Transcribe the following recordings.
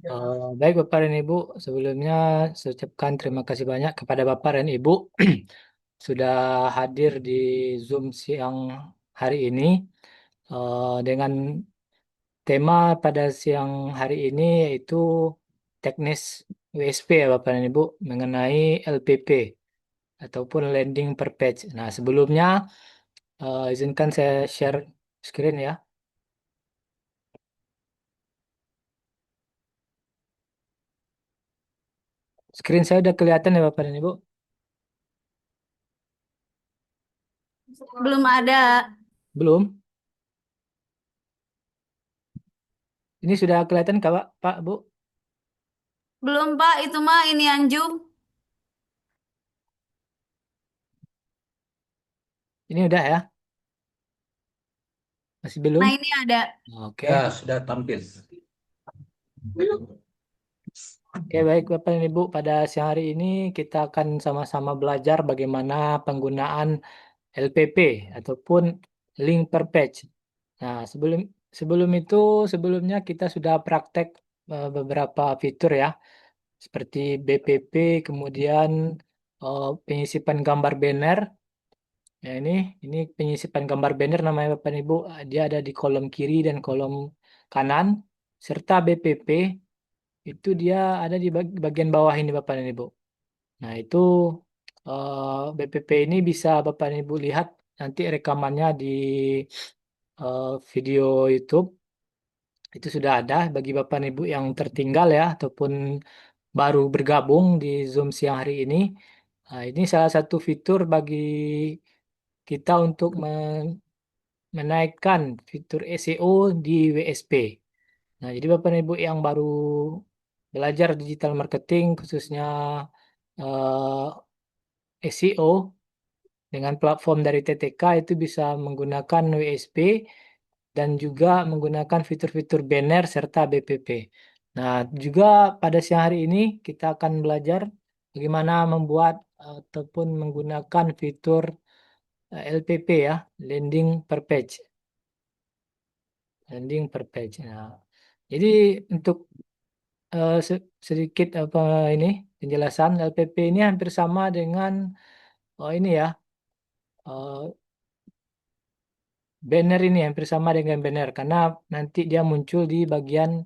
Baik Bapak dan Ibu, sebelumnya saya ucapkan terima kasih banyak kepada Bapak dan Ibu sudah hadir di Zoom siang hari ini dengan tema pada siang hari ini yaitu teknis WSP ya Bapak dan Ibu mengenai LPP ataupun landing per page. Nah sebelumnya izinkan saya share screen ya. Screen saya udah kelihatan ya Bapak dan Ibu? Belum ada. Belum? Ini sudah kelihatan Kak, Pak, Bu? Belum, Pak. Itu mah ini Anjum. Ini udah ya? Masih belum? Nah, ini ada. Oke. Ya, sudah tampil. Oke, baik Bapak dan Ibu. Pada siang hari ini kita akan sama-sama belajar bagaimana penggunaan LPP ataupun link per page. Nah, sebelum sebelum itu sebelumnya kita sudah praktek beberapa fitur ya, seperti BPP, kemudian penyisipan gambar banner. Ya, ini penyisipan gambar banner namanya Bapak dan Ibu. Dia ada di kolom kiri dan kolom kanan, serta BPP itu dia ada di bagian bawah ini Bapak dan Ibu. Nah, itu BPP ini bisa Bapak dan Ibu lihat nanti rekamannya di video YouTube. Itu sudah ada bagi Bapak dan Ibu yang tertinggal ya ataupun baru bergabung di Zoom siang hari ini. Nah, ini salah satu fitur bagi kita untuk menaikkan fitur SEO di WSP. Nah, jadi Bapak dan Ibu yang baru belajar digital marketing khususnya SEO dengan platform dari TTK itu bisa menggunakan WSP dan juga menggunakan fitur-fitur banner serta BPP. Nah, juga pada siang hari ini kita akan belajar bagaimana membuat ataupun menggunakan fitur LPP ya, landing per page. Landing per page. Nah, jadi untuk sedikit apa ini penjelasan LPP ini hampir sama dengan ini ya banner ini hampir sama dengan banner karena nanti dia muncul di bagian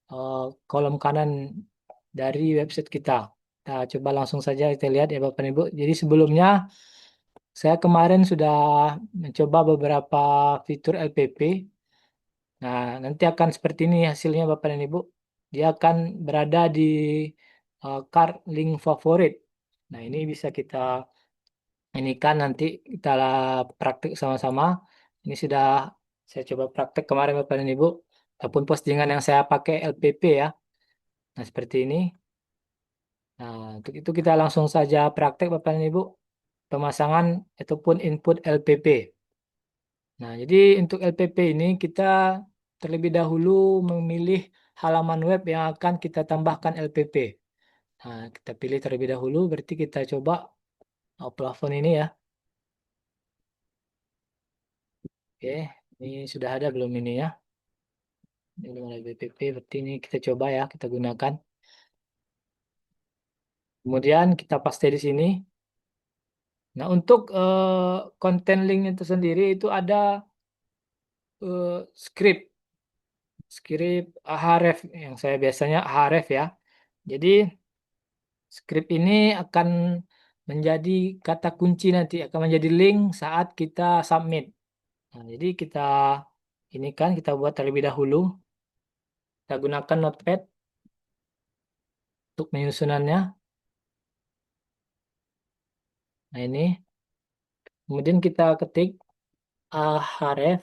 eh, kolom kanan dari website kita. Nah, coba langsung saja kita lihat ya Bapak dan Ibu. Jadi sebelumnya saya kemarin sudah mencoba beberapa fitur LPP. Nah, nanti akan seperti ini hasilnya Bapak dan Ibu. Dia akan berada di card link favorit. Nah, ini bisa kita ini kan nanti kita praktik sama-sama. Ini sudah saya coba praktek kemarin Bapak dan Ibu. Ataupun postingan yang saya pakai LPP ya. Nah, seperti ini. Nah, untuk itu kita langsung saja praktek Bapak dan Ibu. Pemasangan ataupun input LPP. Nah, jadi untuk LPP ini kita terlebih dahulu memilih halaman web yang akan kita tambahkan LPP. Nah, kita pilih terlebih dahulu, berarti kita coba plafon ini ya. Oke, ini sudah ada belum ini ya? Ini belum ada BPP, berarti ini kita coba ya, kita gunakan. Kemudian kita paste di sini. Nah, untuk konten link itu sendiri itu ada script, script Ahref yang saya biasanya Ahref ya. Jadi script ini akan menjadi kata kunci nanti, akan menjadi link saat kita submit. Nah, jadi kita ini kan kita buat terlebih dahulu. Kita gunakan Notepad untuk penyusunannya. Nah, ini. Kemudian kita ketik Ahref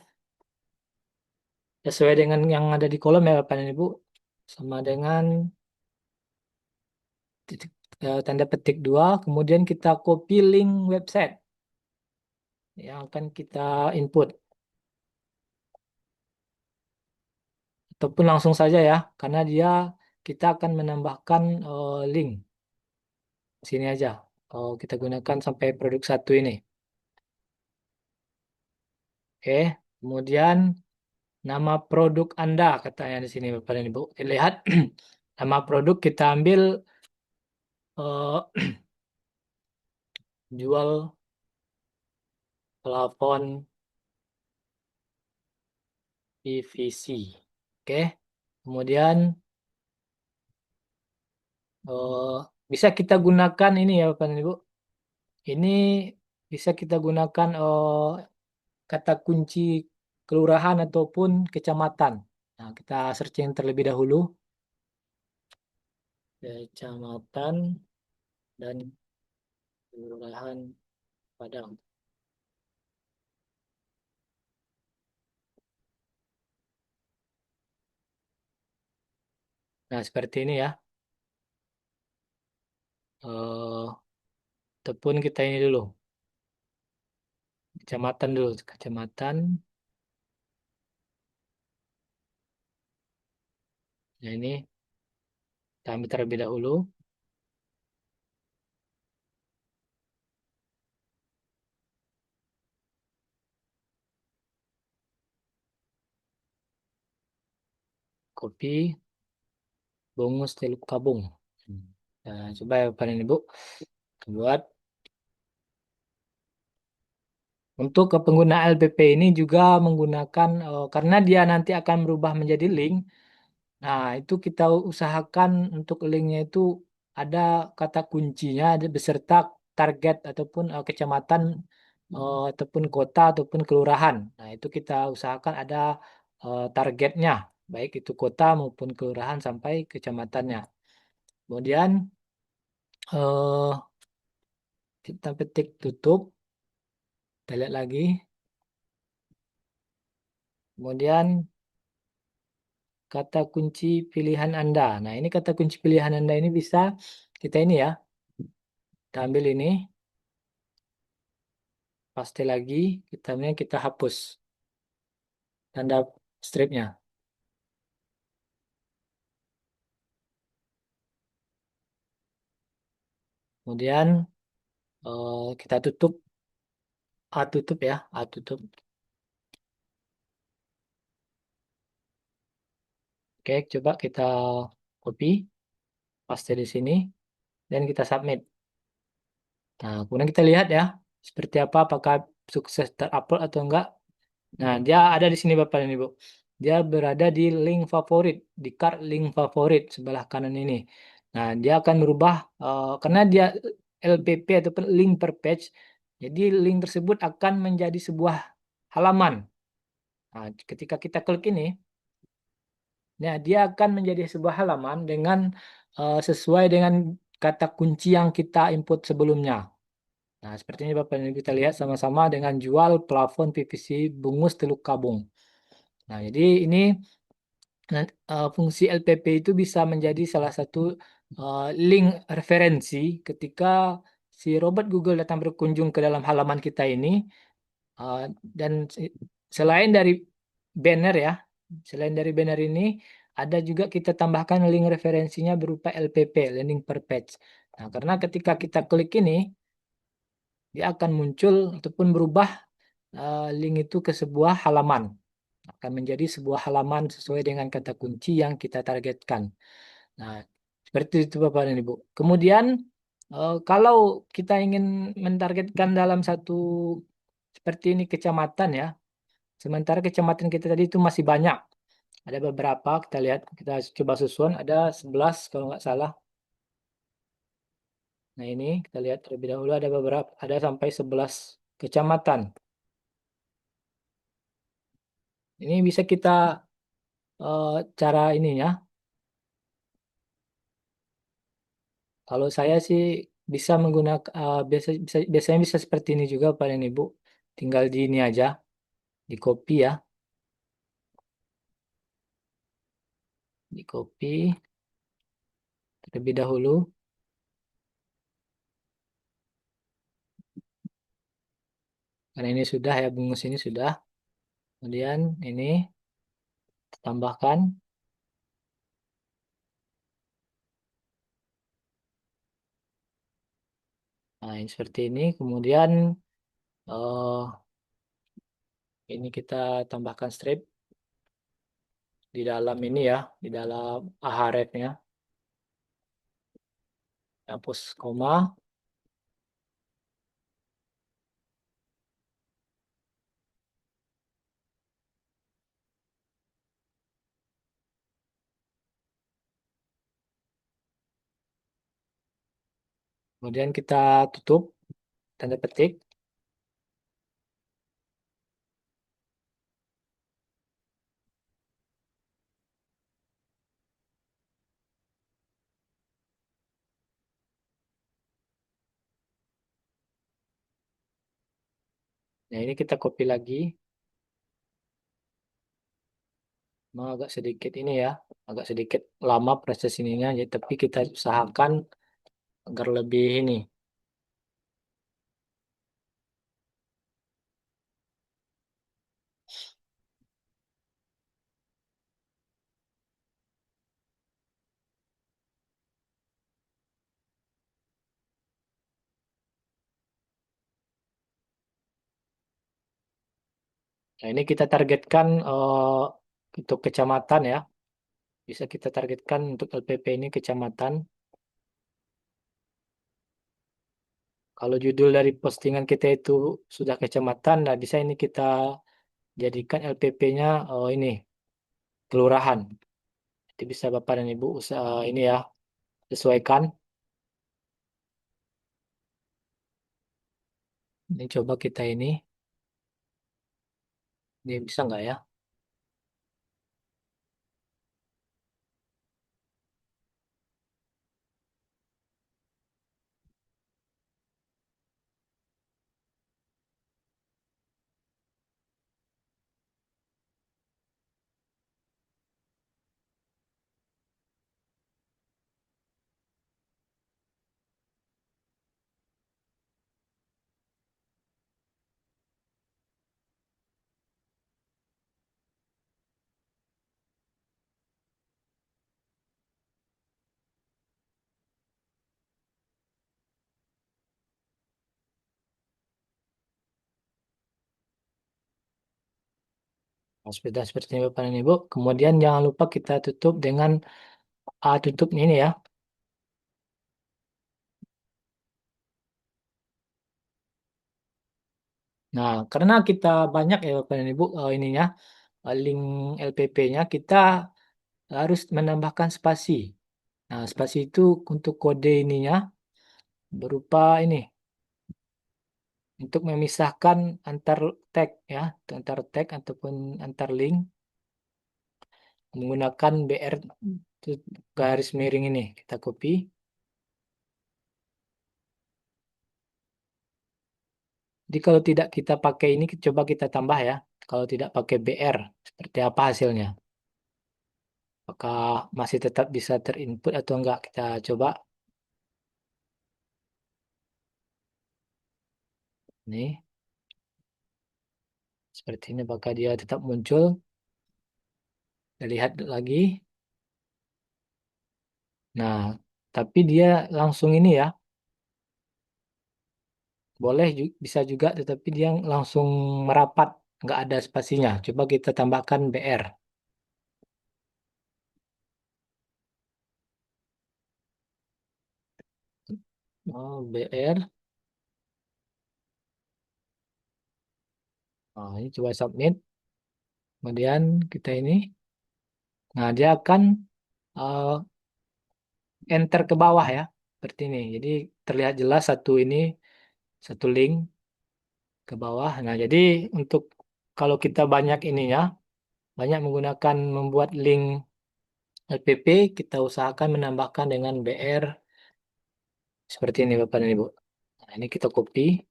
sesuai dengan yang ada di kolom ya Bapak dan Ibu. Sama dengan titik, tanda petik 2. Kemudian kita copy link website yang akan kita input. Ataupun langsung saja ya, karena dia kita akan menambahkan link. Sini aja. Oh, kita gunakan sampai produk satu ini. Oke, kemudian nama produk Anda katanya di sini Bapak dan Ibu. Lihat Nama produk kita ambil jual plafon PVC. Oke. Kemudian eh, bisa kita gunakan ini ya Bapak dan Ibu. Ini bisa kita gunakan kata kunci kelurahan ataupun kecamatan. Nah, kita searching terlebih dahulu kecamatan dan kelurahan Padang. Nah, seperti ini ya. Eh, Ataupun kita ini dulu, kecamatan dulu, kecamatan. Nah, ini kita ambil terlebih dahulu, kopi, Bongus, Teluk Kabung. Nah, coba ya Bapak dan Ibu, buat untuk ke pengguna LPP ini juga menggunakan karena dia nanti akan berubah menjadi link. Nah, itu kita usahakan untuk linknya itu ada kata kuncinya ada beserta target ataupun kecamatan ataupun kota ataupun kelurahan. Nah, itu kita usahakan ada targetnya, baik itu kota maupun kelurahan sampai kecamatannya. Kemudian eh, kita petik tutup, kita lihat lagi. Kemudian kata kunci pilihan Anda. Nah, ini kata kunci pilihan Anda ini bisa kita ini ya, kita ambil ini, paste lagi, kita hapus tanda stripnya. Kemudian kita tutup, tutup ya, tutup. Oke, coba kita copy, paste di sini, dan kita submit. Nah, kemudian kita lihat ya, seperti apa, apakah sukses terupload atau enggak. Nah, dia ada di sini Bapak dan Ibu. Dia berada di link favorit, di card link favorit sebelah kanan ini. Nah, dia akan berubah karena dia LPP ataupun link per page. Jadi link tersebut akan menjadi sebuah halaman. Nah, ketika kita klik ini, nah dia akan menjadi sebuah halaman dengan sesuai dengan kata kunci yang kita input sebelumnya. Nah, seperti ini Bapak dan Ibu kita lihat sama-sama dengan jual plafon PVC bungus Teluk Kabung. Nah, jadi ini fungsi LPP itu bisa menjadi salah satu link referensi ketika si robot Google datang berkunjung ke dalam halaman kita ini. Dan selain dari banner ya, selain dari banner ini, ada juga kita tambahkan link referensinya berupa LPP, landing per page. Nah, karena ketika kita klik ini, dia akan muncul ataupun berubah link itu ke sebuah halaman. Akan menjadi sebuah halaman sesuai dengan kata kunci yang kita targetkan. Nah, seperti itu Bapak dan Ibu. Kemudian, kalau kita ingin mentargetkan dalam satu seperti ini kecamatan ya, sementara kecamatan kita tadi itu masih banyak. Ada beberapa, kita lihat, kita coba susun, ada 11 kalau nggak salah. Nah ini kita lihat terlebih dahulu ada beberapa, ada sampai 11 kecamatan. Ini bisa kita cara ininya. Kalau saya sih bisa menggunakan biasanya bisa seperti ini juga Pak dan Ibu. Tinggal di ini aja, di copy ya, di copy terlebih dahulu. Karena ini sudah ya, bungus ini sudah. Kemudian ini tambahkan. Nah, ini seperti ini. Kemudian eh ini kita tambahkan strip di dalam ini ya, di dalam aharefnya. hapus koma. Kemudian kita tutup tanda petik. Nah, ini kita copy lagi. Memang agak sedikit ini ya, agak sedikit lama proses ininya, ya, tapi kita usahakan agar lebih ini. Nah, ini kita targetkan untuk kecamatan ya. Bisa kita targetkan untuk LPP ini kecamatan. Kalau judul dari postingan kita itu sudah kecamatan, nah bisa ini kita jadikan LPP-nya ini kelurahan. Jadi bisa Bapak dan Ibu usaha ini ya sesuaikan. Ini coba kita ini bisa nggak ya? Nah, sudah seperti ini Bapak dan Ibu. Kemudian jangan lupa kita tutup dengan tutup ini ya. Nah, karena kita banyak ya Bapak dan Ibu ininya link LPP-nya kita harus menambahkan spasi. Nah, spasi itu untuk kode ininya berupa ini untuk memisahkan antar tag ya, antar tag ataupun antar link menggunakan BR garis miring ini. Kita copy. Jadi kalau tidak kita pakai ini, coba kita tambah ya. Kalau tidak pakai BR, seperti apa hasilnya? Apakah masih tetap bisa terinput atau enggak? Kita coba. Nih, seperti ini apakah dia tetap muncul. Kita lihat lagi. Nah, tapi dia langsung ini ya. Boleh bisa juga, tetapi dia langsung merapat. Nggak ada spasinya. Coba kita tambahkan BR. Oh, BR. Nah, ini coba submit. Kemudian kita ini. Nah, dia akan uh, enter ke bawah ya. Seperti ini. Jadi terlihat jelas satu ini, satu link ke bawah. Nah, jadi untuk kalau kita banyak ininya, banyak menggunakan membuat link LPP, kita usahakan menambahkan dengan BR seperti ini Bapak dan Ibu. Nah, ini kita copy.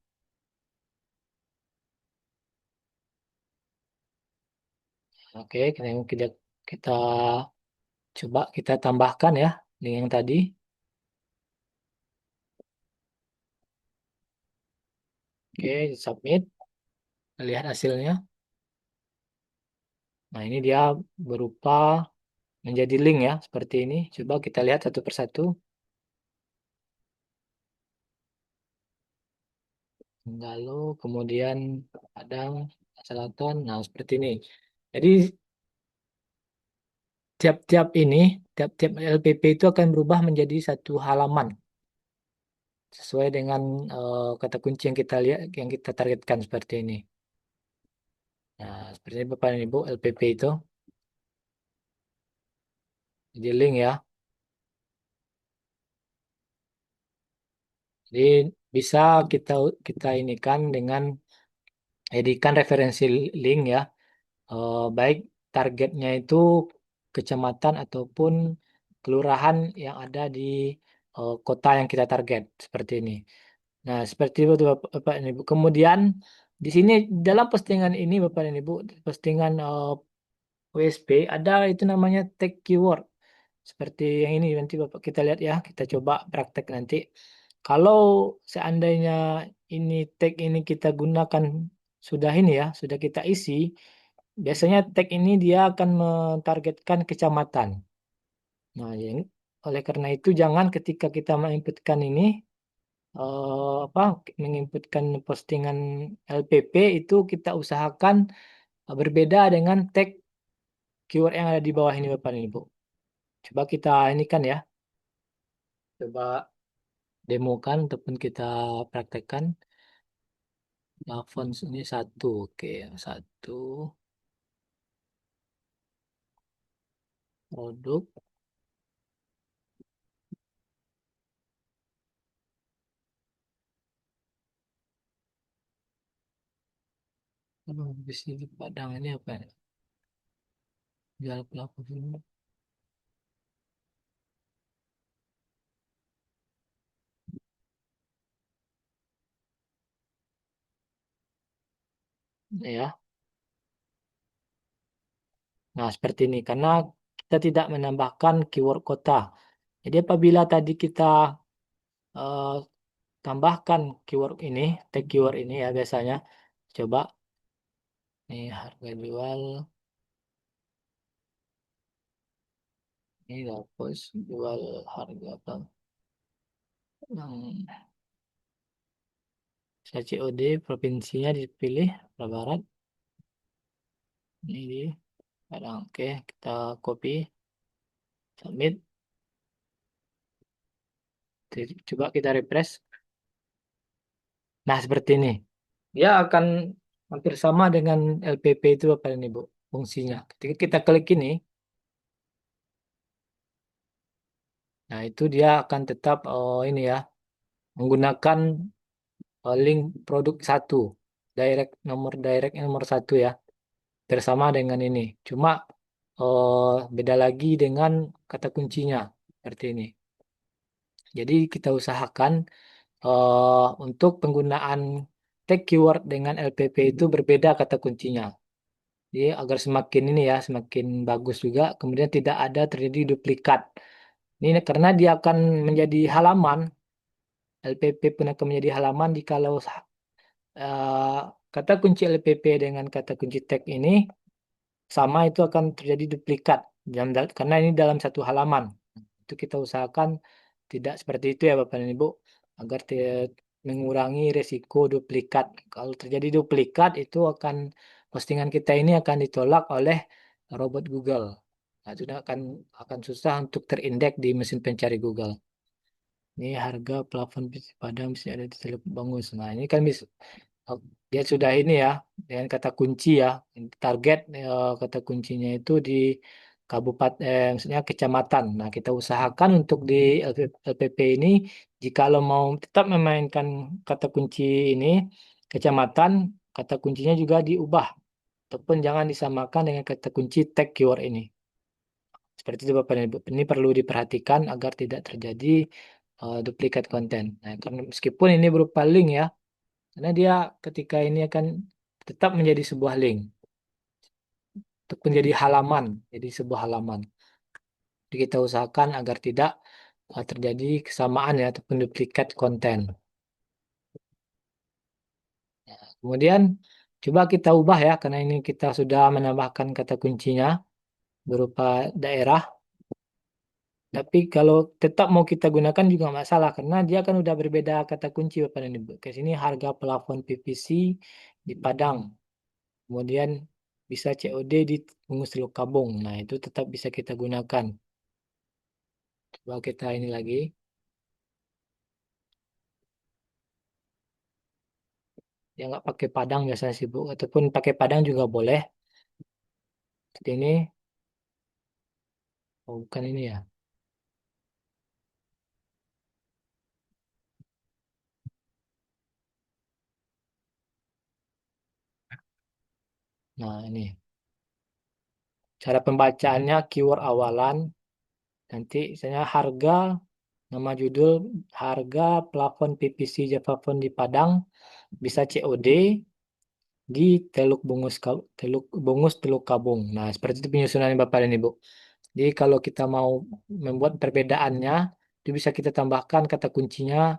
Oke, kita coba kita tambahkan ya link yang tadi. Oke, submit. Lihat hasilnya. Nah, ini dia berupa menjadi link ya, seperti ini. Coba kita lihat satu persatu. Lalu kemudian Padang, Selatan. Nah, seperti ini. Jadi tiap-tiap ini, tiap-tiap LPP itu akan berubah menjadi satu halaman. sesuai dengan kata kunci yang kita lihat, yang kita targetkan seperti ini. Nah, seperti ini Bapak dan Ibu, LPP itu di link ya. Jadi bisa kita kita inikan dengan edikan referensi link ya. Baik targetnya itu kecamatan ataupun kelurahan yang ada di kota yang kita target seperti ini. Nah, seperti itu Bapak dan Ibu. Kemudian di sini dalam postingan ini Bapak dan Ibu, postingan WSP ada itu namanya tag keyword. Seperti yang ini nanti Bapak kita lihat ya, kita coba praktek nanti. Kalau seandainya ini tag ini kita gunakan sudah ini ya, sudah kita isi, biasanya tag ini dia akan mentargetkan kecamatan. Nah, oleh karena itu jangan ketika kita menginputkan ini apa menginputkan postingan LPP itu kita usahakan berbeda dengan tag keyword yang ada di bawah ini Bapak dan Ibu. Coba kita ini kan ya, coba demokan ataupun kita praktekkan. Plafon ini satu, oke, satu produk. Aduh, di sini Padang ini apa ya? Jual plafon ini. Ya. Nah, seperti ini karena kita tidak menambahkan keyword kota. Jadi apabila tadi kita eh, tambahkan keyword ini, tag keyword ini ya biasanya. Coba nih harga jual ini hapus jual harga apa? Yang saya COD provinsinya dipilih Jawa Barat. Ini di Padang. Oke, kita copy, submit. Coba kita refresh. Nah, seperti ini. Dia akan hampir sama dengan LPP itu apa ini, Bu? Fungsinya. Ketika kita klik ini, nah itu dia akan tetap ini ya, menggunakan link produk satu, direct nomor satu ya, bersama dengan ini. Cuma beda lagi dengan kata kuncinya seperti ini. Jadi kita usahakan untuk penggunaan tag keyword dengan LPP itu berbeda kata kuncinya. Jadi agar semakin ini ya, semakin bagus juga. Kemudian tidak ada terjadi duplikat. Ini karena dia akan menjadi halaman, LPP pun akan menjadi halaman jikalau eh, kata kunci LPP dengan kata kunci tag ini sama itu akan terjadi duplikat. Karena ini dalam satu halaman. Itu kita usahakan tidak seperti itu ya Bapak dan Ibu, agar mengurangi resiko duplikat. Kalau terjadi duplikat itu akan postingan kita ini akan ditolak oleh robot Google. Nah, itu akan susah untuk terindeks di mesin pencari Google. Ini harga plafon PC Padang bisa ada di Teluk Bangus. Nah, ini kan bisa dia sudah ini ya dengan kata kunci ya. Target kata kuncinya itu di kabupaten maksudnya kecamatan. Nah, kita usahakan untuk di LPP ini jikalau mau tetap memainkan kata kunci ini kecamatan, kata kuncinya juga diubah ataupun jangan disamakan dengan kata kunci tag keyword ini. Seperti itu Bapak dan Ibu. Ini perlu diperhatikan agar tidak terjadi duplikat konten. Nah, karena meskipun ini berupa link ya, karena dia ketika ini akan tetap menjadi sebuah link, untuk menjadi halaman, jadi sebuah halaman. Jadi kita usahakan agar tidak terjadi kesamaan ya ataupun duplikat konten. Kemudian coba kita ubah ya, karena ini kita sudah menambahkan kata kuncinya berupa daerah. Tapi kalau tetap mau kita gunakan juga nggak masalah karena dia kan udah berbeda kata kunci Bapak dan Ibu. Ke sini harga plafon PVC di Padang. Kemudian bisa COD di Bungus Teluk Kabung. Nah, itu tetap bisa kita gunakan. Coba kita ini lagi. yang nggak pakai Padang biasanya sih Bu, ataupun pakai Padang juga boleh. Seperti ini, oh bukan ini ya. Nah ini, cara pembacaannya keyword awalan, nanti misalnya harga, nama judul, harga plafon PVC Java Phone di Padang bisa COD di Teluk Kabung. Nah, seperti itu penyusunannya Bapak dan Ibu. Jadi kalau kita mau membuat perbedaannya, itu bisa kita tambahkan kata kuncinya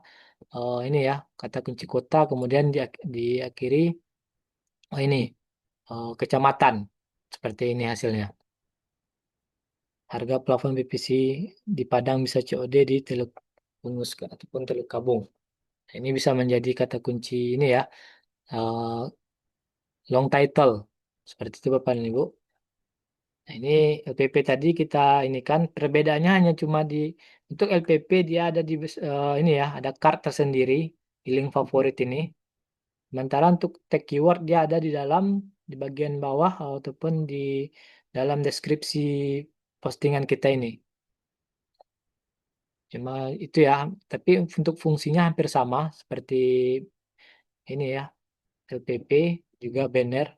ini ya, kata kunci kota, kemudian diakhiri ini kecamatan. Seperti ini hasilnya. Harga plafon PVC di Padang bisa COD di Teluk Bungus ataupun Teluk Kabung. Nah, ini bisa menjadi kata kunci ini ya, eh, long title. Seperti itu Bapak dan Ibu. Nah, ini LPP tadi kita ini kan perbedaannya hanya cuma di untuk LPP dia ada di ini ya, ada card tersendiri di link favorit ini. Sementara untuk tag keyword dia ada di dalam di bagian bawah ataupun di dalam deskripsi postingan kita ini. Cuma itu ya, tapi untuk fungsinya hampir sama seperti ini ya, LPP juga banner.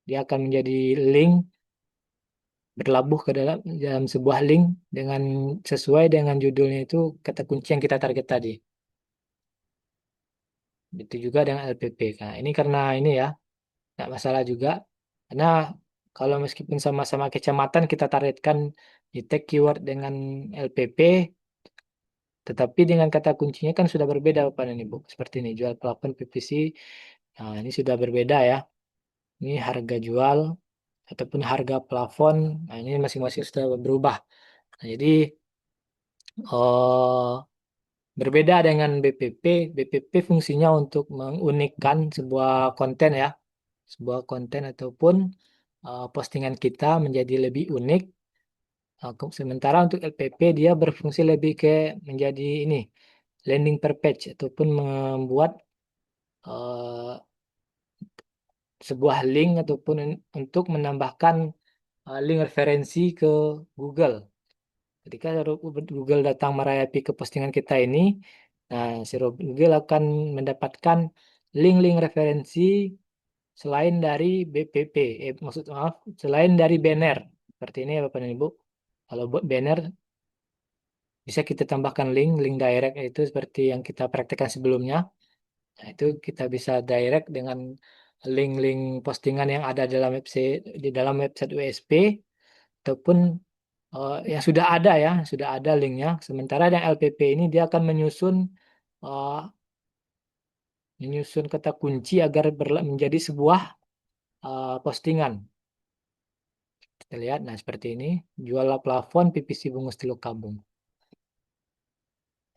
Dia akan menjadi link berlabuh ke dalam sebuah link dengan sesuai dengan judulnya itu kata kunci yang kita target tadi. Itu juga dengan LPP. Nah, ini karena ini ya, nggak masalah juga. Karena kalau meskipun sama-sama kecamatan kita targetkan di tag keyword dengan LPP, tetapi dengan kata kuncinya kan sudah berbeda Bapak dan Ibu. Seperti ini, jual plafon PVC. Nah, ini sudah berbeda ya. Ini harga jual ataupun harga plafon. Nah, ini masing-masing sudah berubah. Nah, jadi eh berbeda dengan BPP. BPP fungsinya untuk mengunikkan sebuah konten ya, sebuah konten ataupun postingan kita menjadi lebih unik. Sementara untuk LPP dia berfungsi lebih ke menjadi ini landing per page ataupun membuat eh, sebuah link ataupun untuk menambahkan link referensi ke Google. Ketika Google datang merayapi ke postingan kita ini, nah si Google akan mendapatkan link-link referensi selain dari BPP, maksud maaf, selain dari banner. Seperti ini ya Bapak dan Ibu. Kalau buat banner bisa kita tambahkan link direct itu seperti yang kita praktekkan sebelumnya. Nah, itu kita bisa direct dengan link-link postingan yang ada dalam website di dalam website WSP ataupun yang sudah ada ya, sudah ada linknya. Sementara yang LPP ini dia akan uh, menyusun kata kunci agar menjadi sebuah postingan. Kita lihat, nah seperti ini, jual plafon PVC Bungus Teluk Kabung.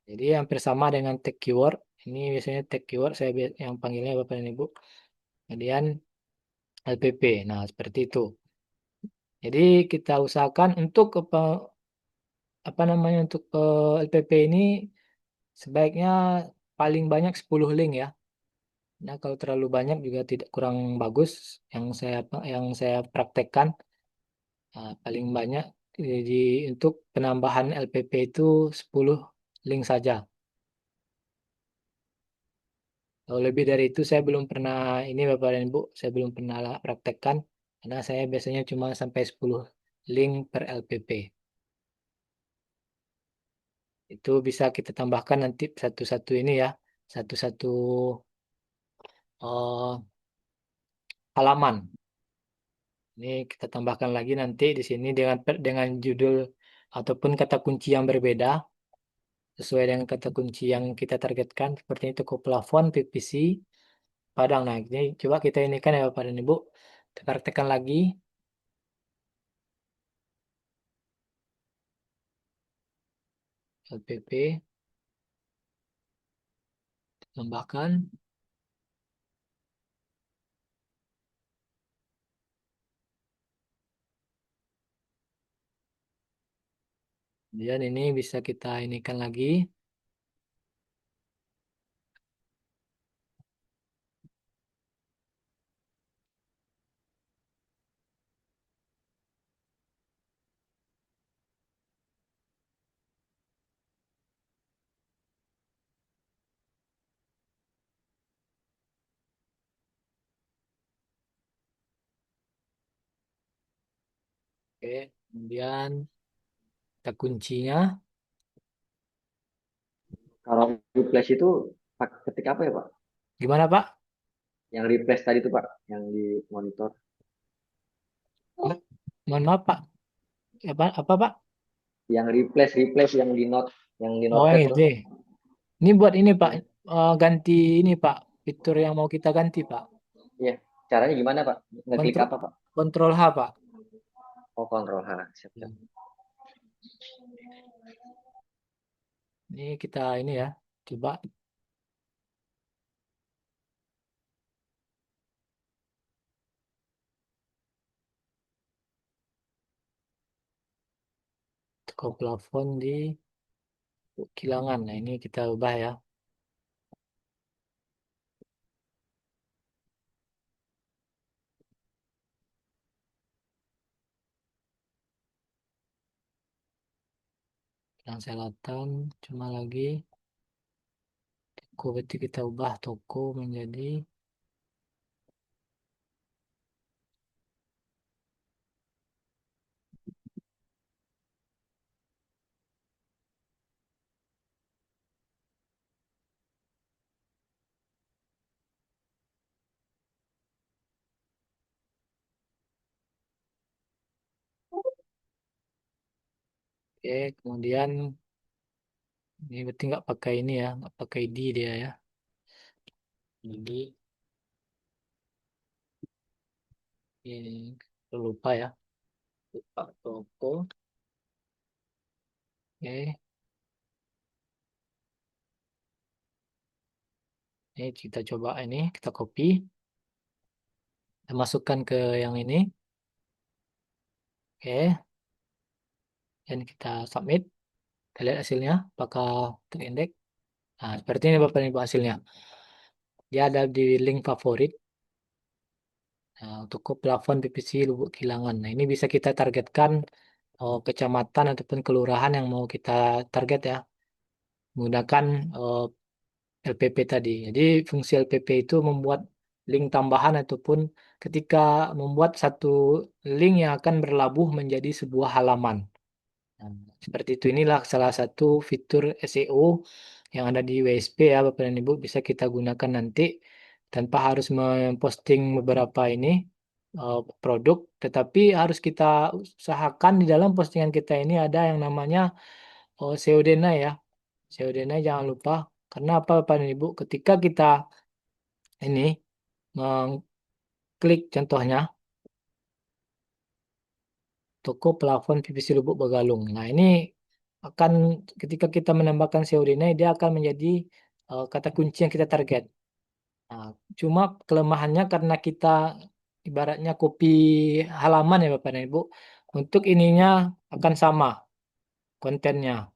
Jadi hampir sama dengan tag keyword. Ini biasanya tag keyword yang panggilnya Bapak dan Ibu. Kemudian LPP. Nah, seperti itu. Jadi kita usahakan untuk apa namanya untuk LPP ini sebaiknya paling banyak 10 link ya. Nah, kalau terlalu banyak juga tidak kurang bagus. Yang saya praktekkan paling banyak untuk penambahan LPP itu 10 link saja. Kalau lebih dari itu saya belum pernah ini Bapak dan Ibu, saya belum pernah praktekkan karena saya biasanya cuma sampai 10 link per LPP. Itu bisa kita tambahkan nanti satu-satu ini ya, satu-satu eh, halaman. Ini kita tambahkan lagi nanti di sini dengan judul ataupun kata kunci yang berbeda sesuai dengan kata kunci yang kita targetkan. Seperti itu toko plafon PVC Padang. Nah, ini coba kita ini kan ya Bapak dan Ibu. Kita praktekkan lagi LPP tambahkan. Kemudian ini bisa kita inikan lagi. Oke, kemudian kita kuncinya. Kalau replace itu ketik apa ya Pak? Gimana Pak? Yang replace tadi itu Pak, yang di monitor. Mohon maaf Pak. Apa Pak? Yang replace yang di Oh, yang notepad itu. tuh. Ini buat ini Pak. Iya. Ganti ini Pak. Fitur yang mau kita ganti Pak. Iya. Caranya gimana Pak? Ngeklik Kontrol apa Pak? Kontrol H Pak. Oh, kontrol H. Siap, siap. Ini kita ini ya. Coba toko plafon di kilangan. Nah, ini kita ubah ya. Yang selatan cuma lagi toko, berarti kita ubah toko menjadi oke. Kemudian ini berarti nggak pakai ini ya, nggak pakai D dia ya. Jadi ini lupa ya, lupa toko. Oke, ini kita coba ini, kita copy, kita masukkan ke yang ini. Oke, dan kita submit. Kita lihat hasilnya, apakah terindeks. Nah, seperti ini Bapak Ibu hasilnya. Dia ada di link favorit. Nah, untuk ke plafon PVC Lubuk Kilangan. Nah, ini bisa kita targetkan kecamatan ataupun kelurahan yang mau kita target ya. Menggunakan LPP tadi. Jadi fungsi LPP itu membuat link tambahan ataupun ketika membuat satu link yang akan berlabuh menjadi sebuah halaman. Nah, seperti itu inilah salah satu fitur SEO yang ada di WSP ya Bapak dan Ibu, bisa kita gunakan nanti tanpa harus memposting beberapa ini produk, tetapi harus kita usahakan di dalam postingan kita ini ada yang namanya SEO Dena ya. SEO Dena jangan lupa, karena apa Bapak dan Ibu, ketika kita ini mengklik contohnya toko plafon PVC Lubuk Begalung. Nah, ini akan ketika kita menambahkan COD-nya dia akan menjadi kata kunci yang kita target. Nah, cuma kelemahannya karena kita ibaratnya copy halaman ya Bapak dan Ibu. Untuk ininya akan sama kontennya.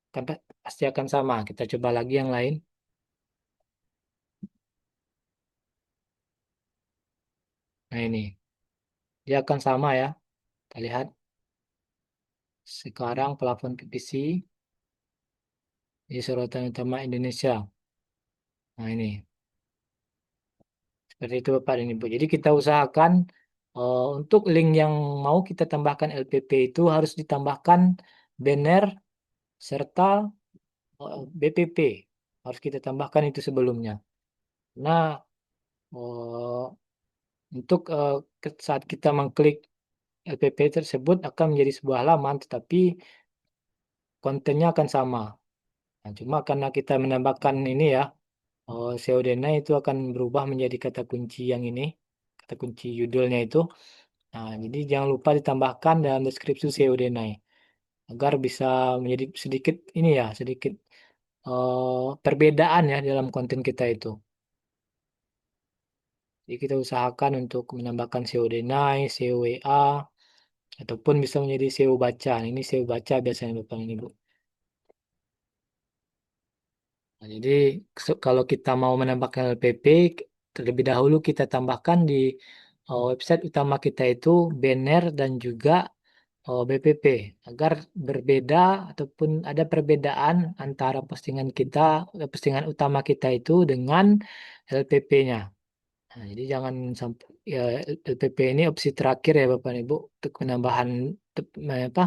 Kan pasti akan sama. Kita coba lagi yang lain. Nah, ini dia akan sama ya. Kita lihat sekarang plafon PVC di sorotan utama Indonesia. Nah, ini seperti itu Bapak dan Ibu. Jadi kita usahakan untuk link yang mau kita tambahkan LPP itu harus ditambahkan banner serta BPP. Harus kita tambahkan itu sebelumnya. Nah, eh, untuk saat kita mengklik LPP tersebut akan menjadi sebuah halaman, tetapi kontennya akan sama. Nah, cuma karena kita menambahkan ini ya, Seodena itu akan berubah menjadi kata kunci yang ini, kata kunci judulnya itu. Nah, jadi jangan lupa ditambahkan dalam deskripsi SEO Denai agar bisa menjadi sedikit ini ya, sedikit perbedaan ya dalam konten kita itu. Jadi kita usahakan untuk menambahkan SEO Denai, SEO WA, ataupun bisa menjadi SEO baca. Nah, ini SEO baca biasanya Bapak dan Ibu. Nah, jadi kalau kita mau menambahkan LPP, terlebih dahulu kita tambahkan di website utama kita itu banner dan juga BPP agar berbeda ataupun ada perbedaan antara postingan kita, postingan utama kita itu dengan LPP-nya. Nah, jadi jangan sampai ya, LPP ini opsi terakhir ya Bapak dan Ibu untuk penambahan apa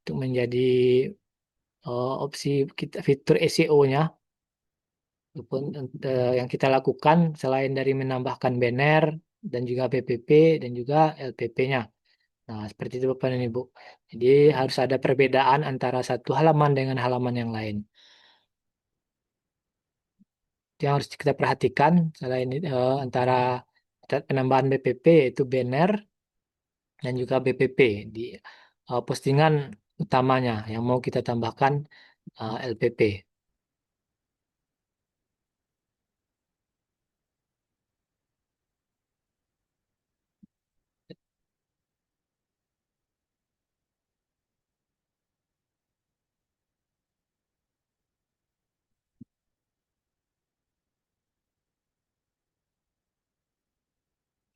untuk menjadi opsi kita fitur SEO-nya ataupun yang kita lakukan selain dari menambahkan banner dan juga PPP dan juga LPP-nya. Nah, seperti itu Bapak dan Ibu. Jadi harus ada perbedaan antara satu halaman dengan halaman yang lain. Yang harus kita perhatikan selain antara penambahan BPP yaitu banner dan juga BPP di postingan utamanya yang mau kita tambahkan LPP.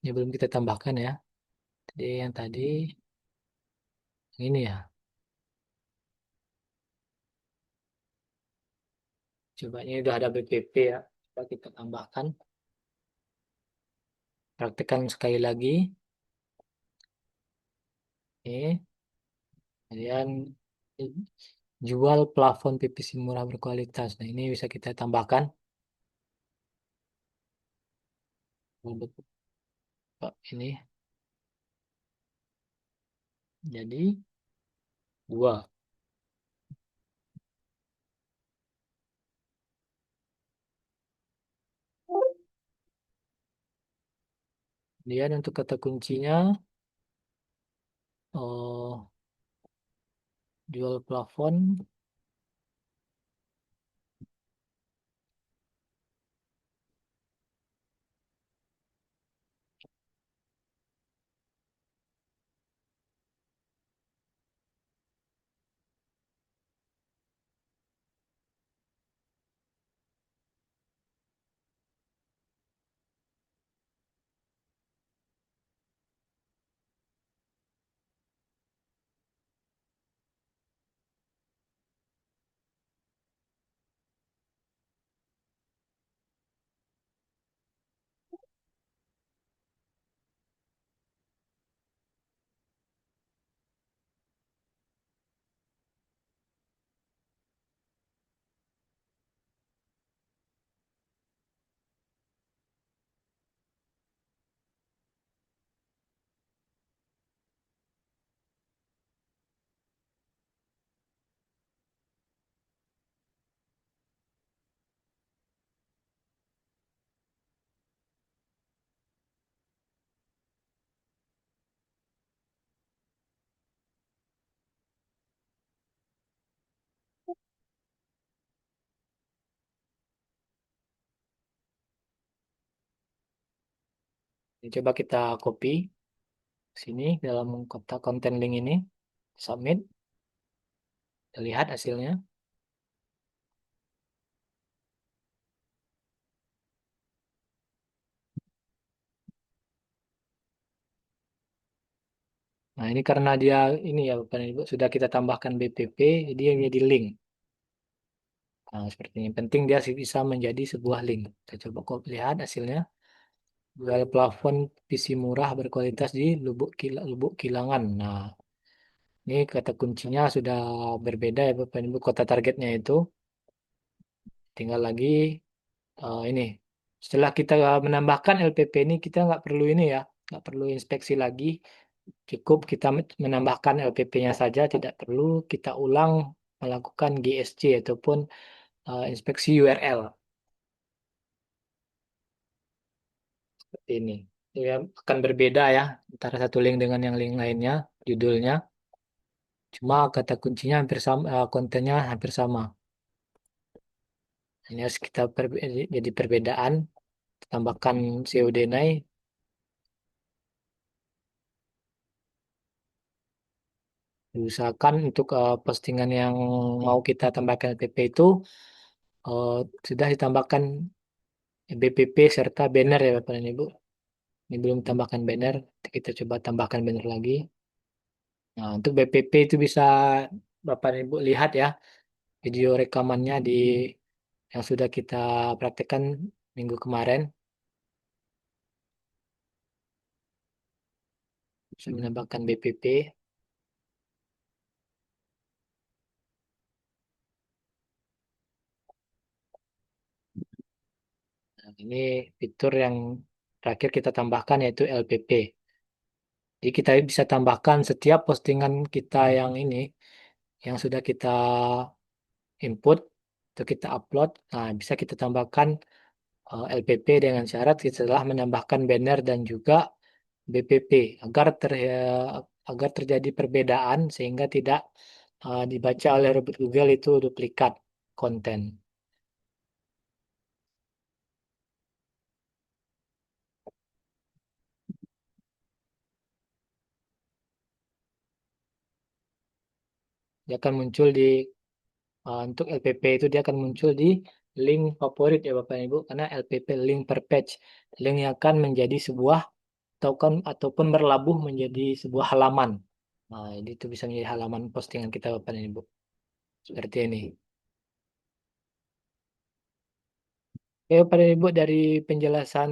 Ini belum kita tambahkan ya. Jadi yang tadi ini ya. Coba ini udah ada BPP ya. Coba kita tambahkan. Praktekkan sekali lagi. Ini. Kemudian jual plafon PVC murah berkualitas. Nah, ini bisa kita tambahkan. Untuk ini. Jadi dua. Kemudian untuk kata kuncinya, oh, jual plafon. Ini coba kita copy sini dalam kotak konten link ini. Submit. Kita lihat hasilnya. Nah, ini karena dia ini ya Bapak dan Ibu sudah kita tambahkan BPP, jadi yang jadi link. Nah, seperti ini. Penting dia sih bisa menjadi sebuah link. Kita coba lihat hasilnya. Jual plafon PC murah berkualitas di Lubuk Kilangan. Nah, ini kata kuncinya sudah berbeda ya Bapak dan Ibu. Kota targetnya itu tinggal lagi ini. Setelah kita menambahkan LPP ini, kita nggak perlu ini ya, nggak perlu inspeksi lagi. Cukup kita menambahkan LPP-nya saja, tidak perlu kita ulang melakukan GSC ataupun inspeksi URL seperti ini. Ya, akan berbeda ya antara satu link dengan yang link lainnya, judulnya. Cuma kata kuncinya hampir sama, kontennya hampir sama. Ini harus kita jadi perbedaan, tambahkan COD naik, diusahakan untuk postingan yang mau kita tambahkan LPP itu eh, sudah ditambahkan BPP serta banner ya Bapak dan Ibu. Ini belum tambahkan banner, kita coba tambahkan banner lagi. Nah, untuk BPP itu bisa Bapak dan Ibu lihat ya video rekamannya di yang sudah kita praktekkan minggu kemarin. Bisa menambahkan BPP. Nah, ini fitur yang terakhir kita tambahkan yaitu LPP. Jadi kita bisa tambahkan setiap postingan kita yang ini, yang sudah kita input atau kita upload. Nah, bisa kita tambahkan LPP dengan syarat setelah menambahkan banner dan juga BPP agar terjadi perbedaan sehingga tidak dibaca oleh robot Google itu duplikat konten. Dia akan muncul untuk LPP itu dia akan muncul di link favorit ya Bapak Ibu karena LPP link per page. Link yang akan menjadi sebuah token ataupun berlabuh menjadi sebuah halaman. Nah, jadi itu bisa menjadi halaman postingan kita Bapak dan Ibu. Seperti ini. Oke, Bapak dan Ibu dari penjelasan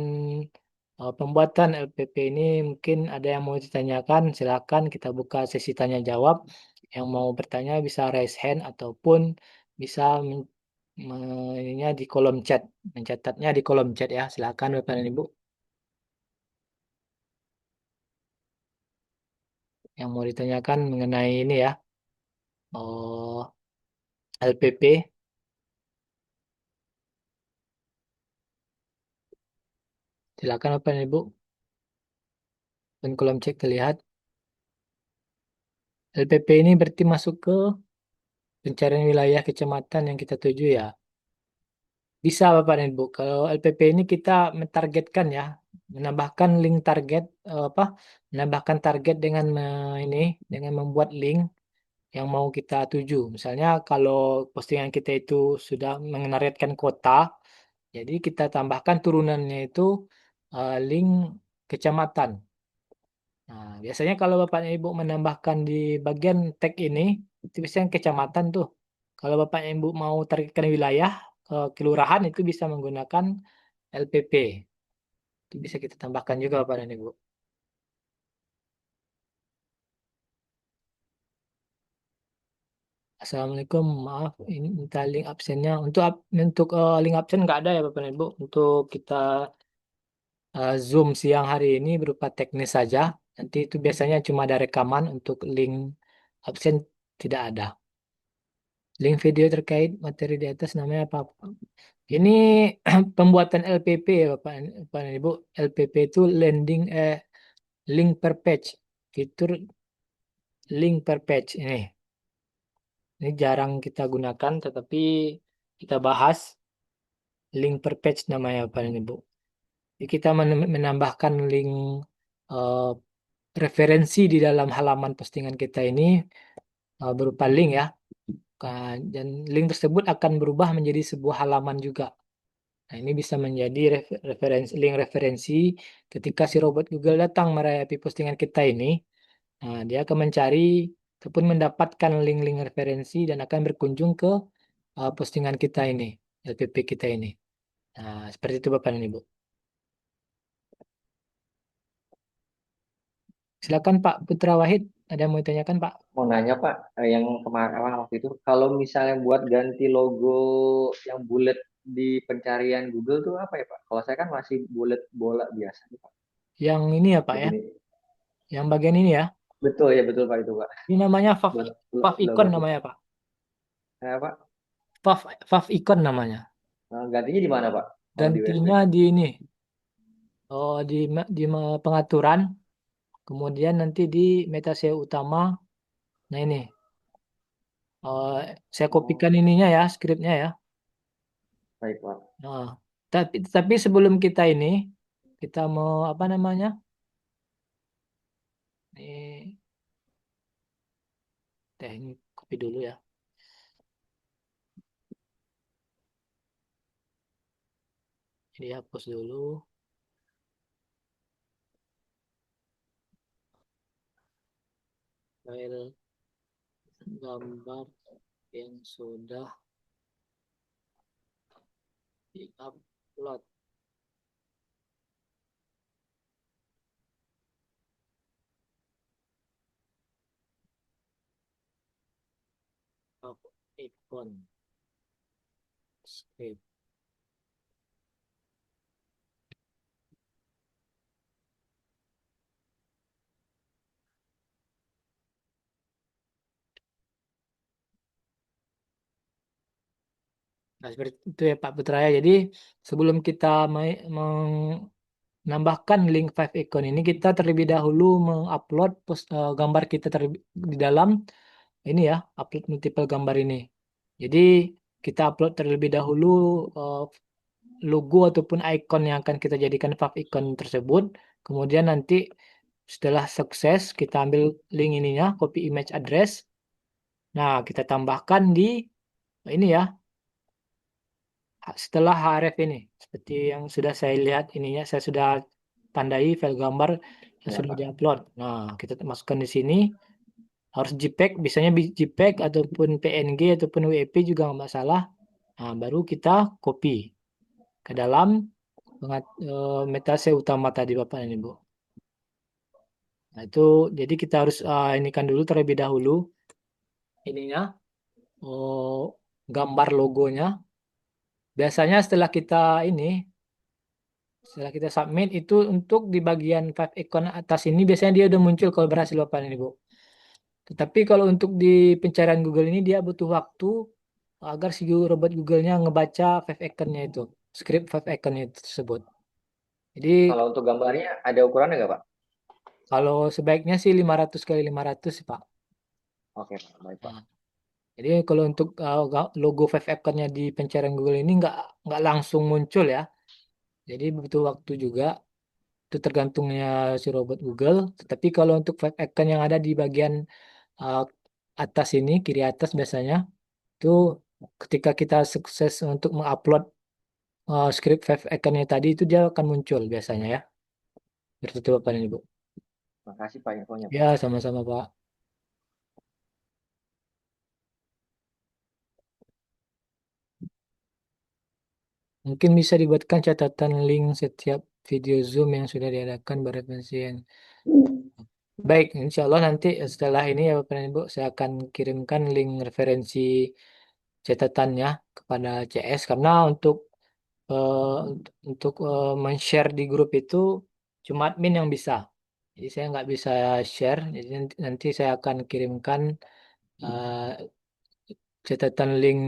pembuatan LPP ini mungkin ada yang mau ditanyakan, silakan kita buka sesi tanya jawab. Yang mau bertanya bisa raise hand ataupun bisa ininya di kolom chat, mencatatnya di kolom chat ya. Silakan Bapak dan Ibu yang mau ditanyakan mengenai ini ya. Oh, LPP, silakan Bapak dan Ibu. Dan kolom chat terlihat. LPP ini berarti masuk ke pencarian wilayah kecamatan yang kita tuju ya. Bisa Bapak dan Ibu. Kalau LPP ini kita mentargetkan ya, menambahkan link target menambahkan target dengan dengan membuat link yang mau kita tuju. Misalnya kalau postingan kita itu sudah menargetkan kota, jadi kita tambahkan turunannya itu link kecamatan. Nah, biasanya kalau Bapak dan Ibu menambahkan di bagian tag ini, itu biasanya kecamatan tuh. Kalau Bapak dan Ibu mau targetkan wilayah, kelurahan itu bisa menggunakan LPP. Itu bisa kita tambahkan juga Bapak dan Ibu. Assalamualaikum, maaf ini minta link absennya. Untuk link absen nggak ada ya Bapak dan Ibu. Untuk kita Zoom siang hari ini berupa teknis saja. Nanti itu biasanya cuma ada rekaman untuk link absen tidak ada. Link video terkait materi di atas namanya apa? Ini pembuatan LPP ya Bapak dan Ibu. LPP itu link per page. Fitur link per page ini. Ini jarang kita gunakan tetapi kita bahas link per page namanya Bapak dan Ibu. Jadi kita menambahkan link eh, referensi di dalam halaman postingan kita ini berupa link ya. Dan link tersebut akan berubah menjadi sebuah halaman juga. Nah, ini bisa menjadi link referensi ketika si robot Google datang merayap postingan kita ini. Nah, dia akan mencari ataupun mendapatkan link-link referensi dan akan berkunjung ke postingan kita ini, LPP kita ini. Nah, seperti itu Bapak dan Ibu. Silakan Pak Putra Wahid, ada yang mau ditanyakan Pak? Mau nanya Pak, yang kemarin apa waktu itu, kalau misalnya buat ganti logo yang bulat di pencarian Google tuh apa ya Pak? Kalau saya kan masih bulat bola biasa nih Pak. Yang ini ya Pak ya, Begini. yang bagian ini ya. Betul ya betul Pak itu Pak. Ini namanya Buat Fav Icon logo. namanya Pak. Pak, Fav Icon namanya. gantinya di mana Pak? Kalau di Gantinya WordPress? di ini, pengaturan, kemudian nanti di meta SEO utama. Nah ini, saya Oh, kopikan ininya ya, skripnya ya. baik Pak. Nah, tapi sebelum kita ini, kita mau apa namanya? Ini teknik kopi dulu ya. Jadi hapus dulu file gambar yang sudah diupload. Icon script. Nah, seperti itu ya Pak Putra ya. Jadi sebelum kita menambahkan link Five Icon ini, kita terlebih dahulu mengupload gambar kita di dalam ini ya, upload multiple gambar ini. Jadi kita upload terlebih dahulu eh, logo ataupun icon yang akan kita jadikan Five Icon tersebut. Kemudian nanti setelah sukses, kita ambil link ininya, copy image address. Nah, kita tambahkan di ini ya, setelah href ini. Seperti yang sudah saya lihat ininya, saya sudah tandai file gambar yang Ya, sudah Pak. diupload. Nah, kita masukkan di sini. Harus JPEG, biasanya JPEG ataupun PNG ataupun WEP juga nggak masalah. Nah, baru kita copy ke dalam metase utama tadi Bapak ini Bu. Nah, itu jadi kita harus ini kan dulu terlebih dahulu ininya oh, gambar logonya. Biasanya setelah kita submit itu untuk di bagian five icon atas ini biasanya dia udah muncul kalau berhasil Bapak ini Bu. Tetapi kalau untuk di pencarian Google ini dia butuh waktu agar si robot Google-nya ngebaca five icon-nya itu, script five icon-nya tersebut. Jadi Kalau untuk gambarnya ada ukurannya nggak, Pak? kalau sebaiknya sih 500 kali 500 sih, Pak. Oke, Pak. Baik, Pak. Nah, jadi kalau untuk logo five icon-nya di pencarian Google ini nggak langsung muncul ya. Jadi butuh waktu juga. Itu tergantungnya si robot Google. Tetapi kalau untuk five icon yang ada di bagian uh, atas ini, kiri atas biasanya, itu ketika kita sukses untuk mengupload script five icon-nya tadi itu dia akan muncul biasanya ya. Seperti Bapak ini, Bu. Makasih Pak infonya, Pak. Ya, sama-sama, Pak. Mungkin bisa dibuatkan catatan link setiap video Zoom yang sudah diadakan bereferensi. Baik, insya Allah nanti setelah ini ya Bapak dan Ibu, saya akan kirimkan link referensi catatannya kepada CS karena men-share di grup itu cuma admin yang bisa. Jadi saya nggak bisa share. Jadi nanti saya akan kirimkan eh, catatan link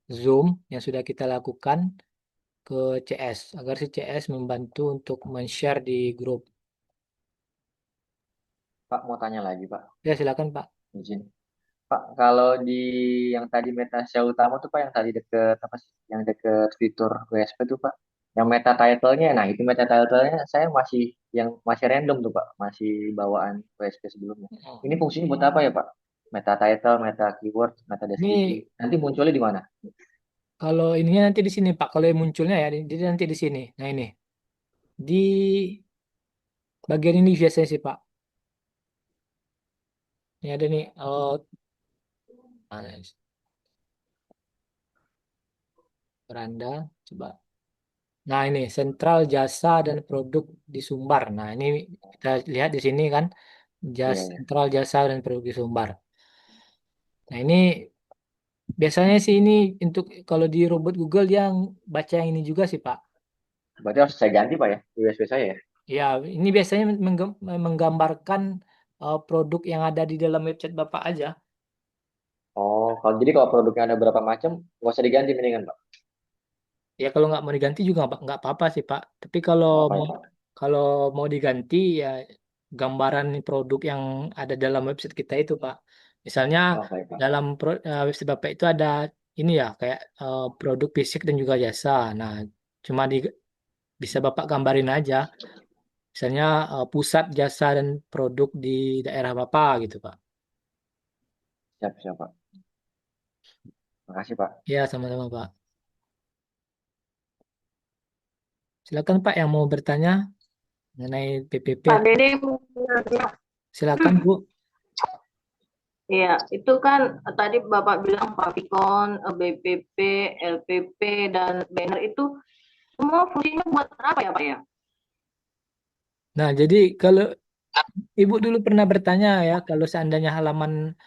Zoom yang sudah kita lakukan ke CS agar si CS membantu untuk men-share di grup. Pak mau tanya lagi, Pak. Ya silakan Pak. Izin. Pak, kalau di yang tadi Metasya utama tuh Pak, yang tadi deket apa sih? Yang deket fitur WSP tuh Pak. Yang meta title-nya, nah itu meta title-nya saya masih random tuh Pak, masih bawaan WSP sebelumnya. Ini fungsinya buat apa ya Pak? Meta title, meta keyword, meta deskripsi. Ini Nanti munculnya di mana? kalau ininya nanti di sini Pak. Kalau yang munculnya ya jadi nanti di sini. Nah ini di bagian ini biasanya sih Pak. Ini ada nih. Oh, mana sih? Beranda. Coba. Nah ini sentral jasa dan produk di Sumbar. Nah ini kita lihat di sini kan. Iya, iya. Sentral jasa dan produk di Sumbar. Nah ini biasanya sih ini untuk kalau di robot Google dia baca yang ini juga sih Pak. Berarti harus saya ganti Pak ya, di WSP saya ya? Ya, ini biasanya menggambarkan produk yang ada di dalam website Bapak aja. Oh, kalau produknya ada berapa macam, nggak usah diganti mendingan Pak. Ya kalau nggak mau diganti juga nggak apa-apa sih Pak. Tapi Oh, apa ya mau Pak? kalau mau diganti ya gambaran produk yang ada dalam website kita itu Pak. Misalnya Oh, baik Pak. dalam website Bapak itu ada ini ya kayak produk fisik dan juga jasa. Nah, cuma bisa Bapak gambarin aja. Misalnya pusat jasa dan produk di daerah Bapak gitu Pak. Siap, siap Pak. Makasih Pak. Ya, sama-sama Pak. Silakan Pak yang mau bertanya mengenai PPP. Pak Dede mau nanya. Silakan Bu. Iya, itu kan tadi Bapak bilang Pavikon, BPP, LPP, dan banner itu semua fungsinya buat apa ya Pak ya? Nah, jadi kalau Ibu dulu pernah bertanya ya, kalau seandainya halaman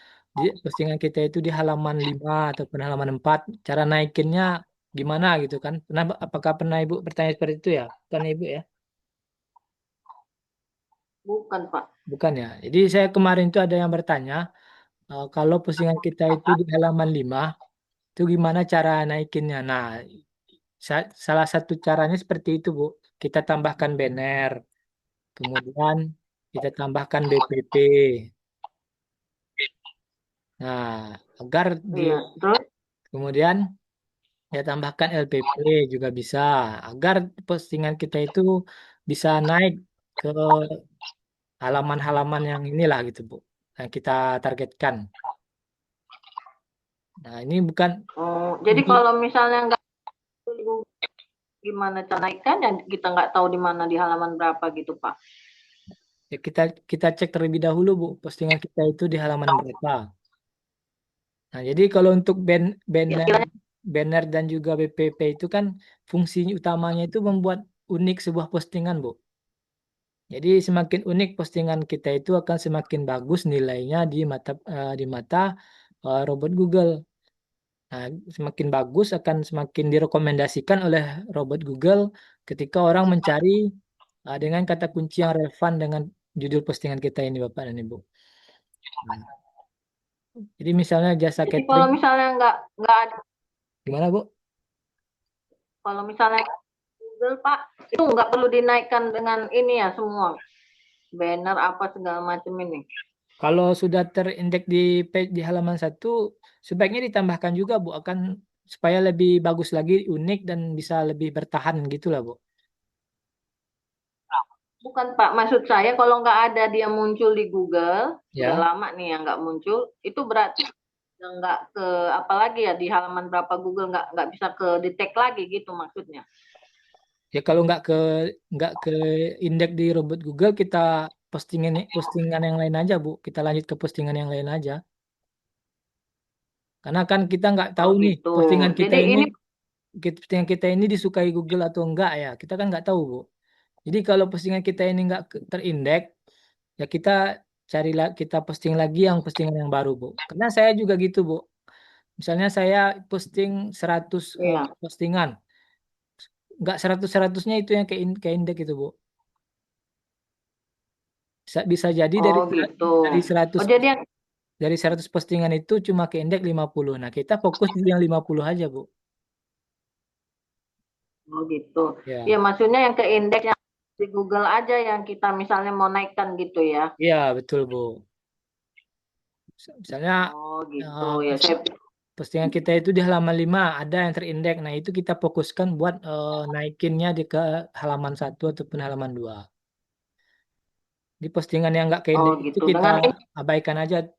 postingan kita itu di halaman 5 ataupun halaman 4, cara naikinnya gimana gitu kan? Apakah pernah Ibu bertanya seperti itu ya? Bukan Ibu ya? Bukan, Pak. Bukan ya. Jadi saya kemarin itu ada yang bertanya, kalau postingan kita itu di halaman 5, itu gimana cara naikinnya? Nah, salah satu caranya seperti itu, Bu. Kita tambahkan banner, kemudian kita tambahkan BPP. Nah, agar Iya, terus? kemudian ya tambahkan LPP juga bisa, agar postingan kita itu bisa naik ke halaman-halaman yang inilah gitu, Bu, yang kita targetkan. Nah, ini bukan Oh, jadi ini kalau misalnya nggak gimana cara naikkan dan kita nggak tahu di mana di halaman berapa gitu, Pak. ya kita cek terlebih dahulu, Bu, postingan kita itu di halaman berapa. Nah, jadi kalau untuk Ya, banner kiranya banner dan juga BPP itu kan fungsi utamanya itu membuat unik sebuah postingan, Bu. Jadi semakin unik postingan kita itu akan semakin bagus nilainya di mata robot Google. Nah, semakin bagus akan semakin direkomendasikan oleh robot Google ketika orang mencari dengan kata kunci yang relevan dengan judul postingan kita ini, Bapak dan Ibu. Nah, jadi misalnya jasa jadi kalau catering, misalnya nggak ada, gimana Bu? kalau misalnya Google, Pak, itu nggak perlu dinaikkan dengan ini ya semua banner apa segala macam ini. Kalau sudah terindeks di page di halaman 1, sebaiknya ditambahkan juga, Bu, akan supaya lebih bagus lagi, unik dan bisa lebih bertahan gitulah, Bu. Bukan, Pak, maksud saya kalau nggak ada dia muncul di Google, sudah Ya. lama nih yang nggak muncul, itu berarti nggak ke apa lagi ya di halaman berapa Google nggak bisa ke detect lagi gitu maksudnya. Ya kalau nggak ke indeks di robot Google, kita postingan yang lain aja, Bu. Kita lanjut ke postingan yang lain aja. Karena kan kita nggak Oh tahu nih gitu. postingan kita Jadi ini ini disukai Google atau enggak ya. Kita kan nggak tahu, Bu. Jadi kalau postingan kita ini nggak terindeks, ya kita posting lagi yang postingan yang baru, Bu. Karena saya juga gitu, Bu. Misalnya saya posting 100 ya. postingan, nggak 100-100-nya itu yang ke indeks itu, Bu. Bisa jadi Oh gitu. dari 100 Oh jadi yang dari 100 postingan itu cuma ke indeks 50. Nah, kita fokus di yang 50 aja, Bu. oh gitu. Ya Ya. maksudnya yang ke indeks yang di Google aja yang kita misalnya mau naikkan gitu ya. Iya, betul, Bu. Misalnya Oh gitu eh, ya. Saya postingan kita itu di halaman 5 ada yang terindeks. Nah, itu kita fokuskan buat naikinnya ke halaman 1 ataupun halaman 2. Di postingan yang nggak ke oh indeks itu gitu. kita abaikan aja.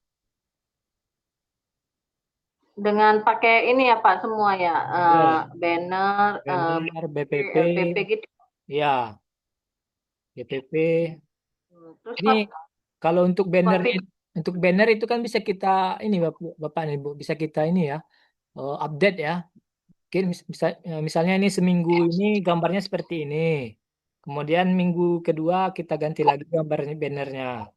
Dengan pakai ini ya Pak semua ya, Betul. banner, Banner, BPP, LPP gitu. ya, BPP. Terus Ini kalau Pak Fik, untuk banner itu kan bisa kita ini Bapak dan Ibu, bisa kita ini ya, update ya. Mungkin misalnya ini seminggu ini gambarnya seperti ini. Kemudian minggu kedua kita ganti lagi gambarnya bannernya.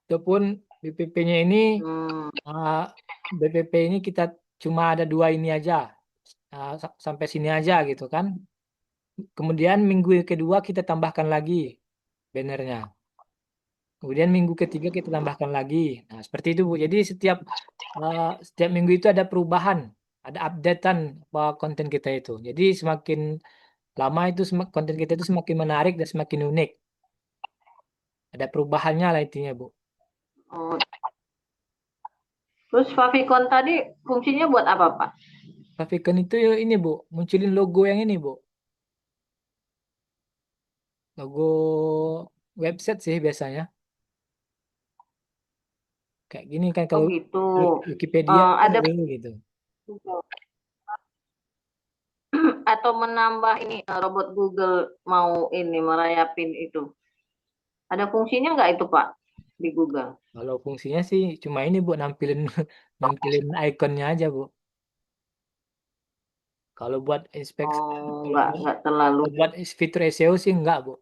Ataupun BPP-nya ini hmm, uh, BPP ini kita cuma ada 2 ini aja. Sampai sini aja gitu kan. Kemudian minggu kedua kita tambahkan lagi bannernya. Kemudian minggu ketiga kita tambahkan lagi. Nah, seperti itu, Bu. Jadi setiap minggu itu ada perubahan, ada updatean konten kita itu. Jadi semakin lama itu konten kita itu semakin menarik dan semakin unik. Ada perubahannya lah intinya, Bu. oh, terus Favikon tadi fungsinya buat apa Pak? Grafikan itu ini, Bu, munculin logo yang ini, Bu. Logo website sih biasanya. Kayak gini kan Oh kalau gitu. Wikipedia kan Ada gitu. atau menambah ini robot Google mau ini merayapin itu. Ada fungsinya nggak itu Pak di Google? Kalau fungsinya sih cuma ini, Bu, nampilin nampilin ikonnya aja, Bu. Kalau buat inspek Oh, kalau nggak terlalu. kalau buat fitur SEO sih enggak, Bu.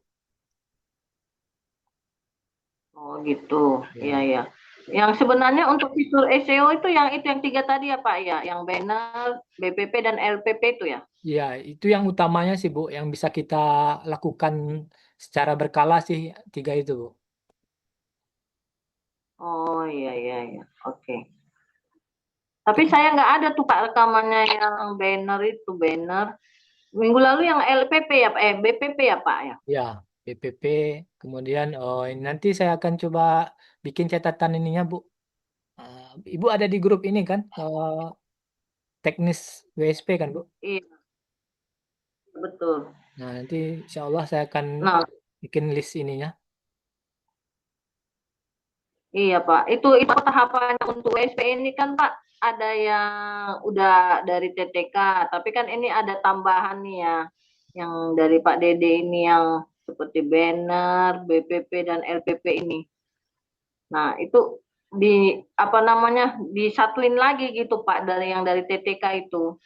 Oh gitu. Iya Ya. ya. Yang sebenarnya untuk fitur SEO itu yang tiga tadi ya Pak ya, yang banner, BPP dan LPP itu ya. Ya, itu yang utamanya sih Bu, yang bisa kita lakukan secara berkala sih tiga itu Bu. Oh iya iya iya, oke. Tapi saya nggak ada tuh Pak rekamannya yang banner itu banner. Minggu lalu yang LPP ya Pak, BPP ya Pak ya. Ya, PPP. Kemudian ini nanti saya akan coba bikin catatan ininya Bu. Ibu ada di grup ini kan, teknis WSP kan Bu. Iya betul. Nah, nanti insya Allah saya akan Nah bikin list ininya. iya Pak, itu tahapannya untuk WSP ini kan Pak ada yang udah dari TTK, tapi kan ini ada tambahan nih ya, yang dari Pak Dede ini yang seperti banner, BPP dan LPP ini. Nah itu di apa namanya disatuin lagi gitu Pak dari yang dari TTK itu.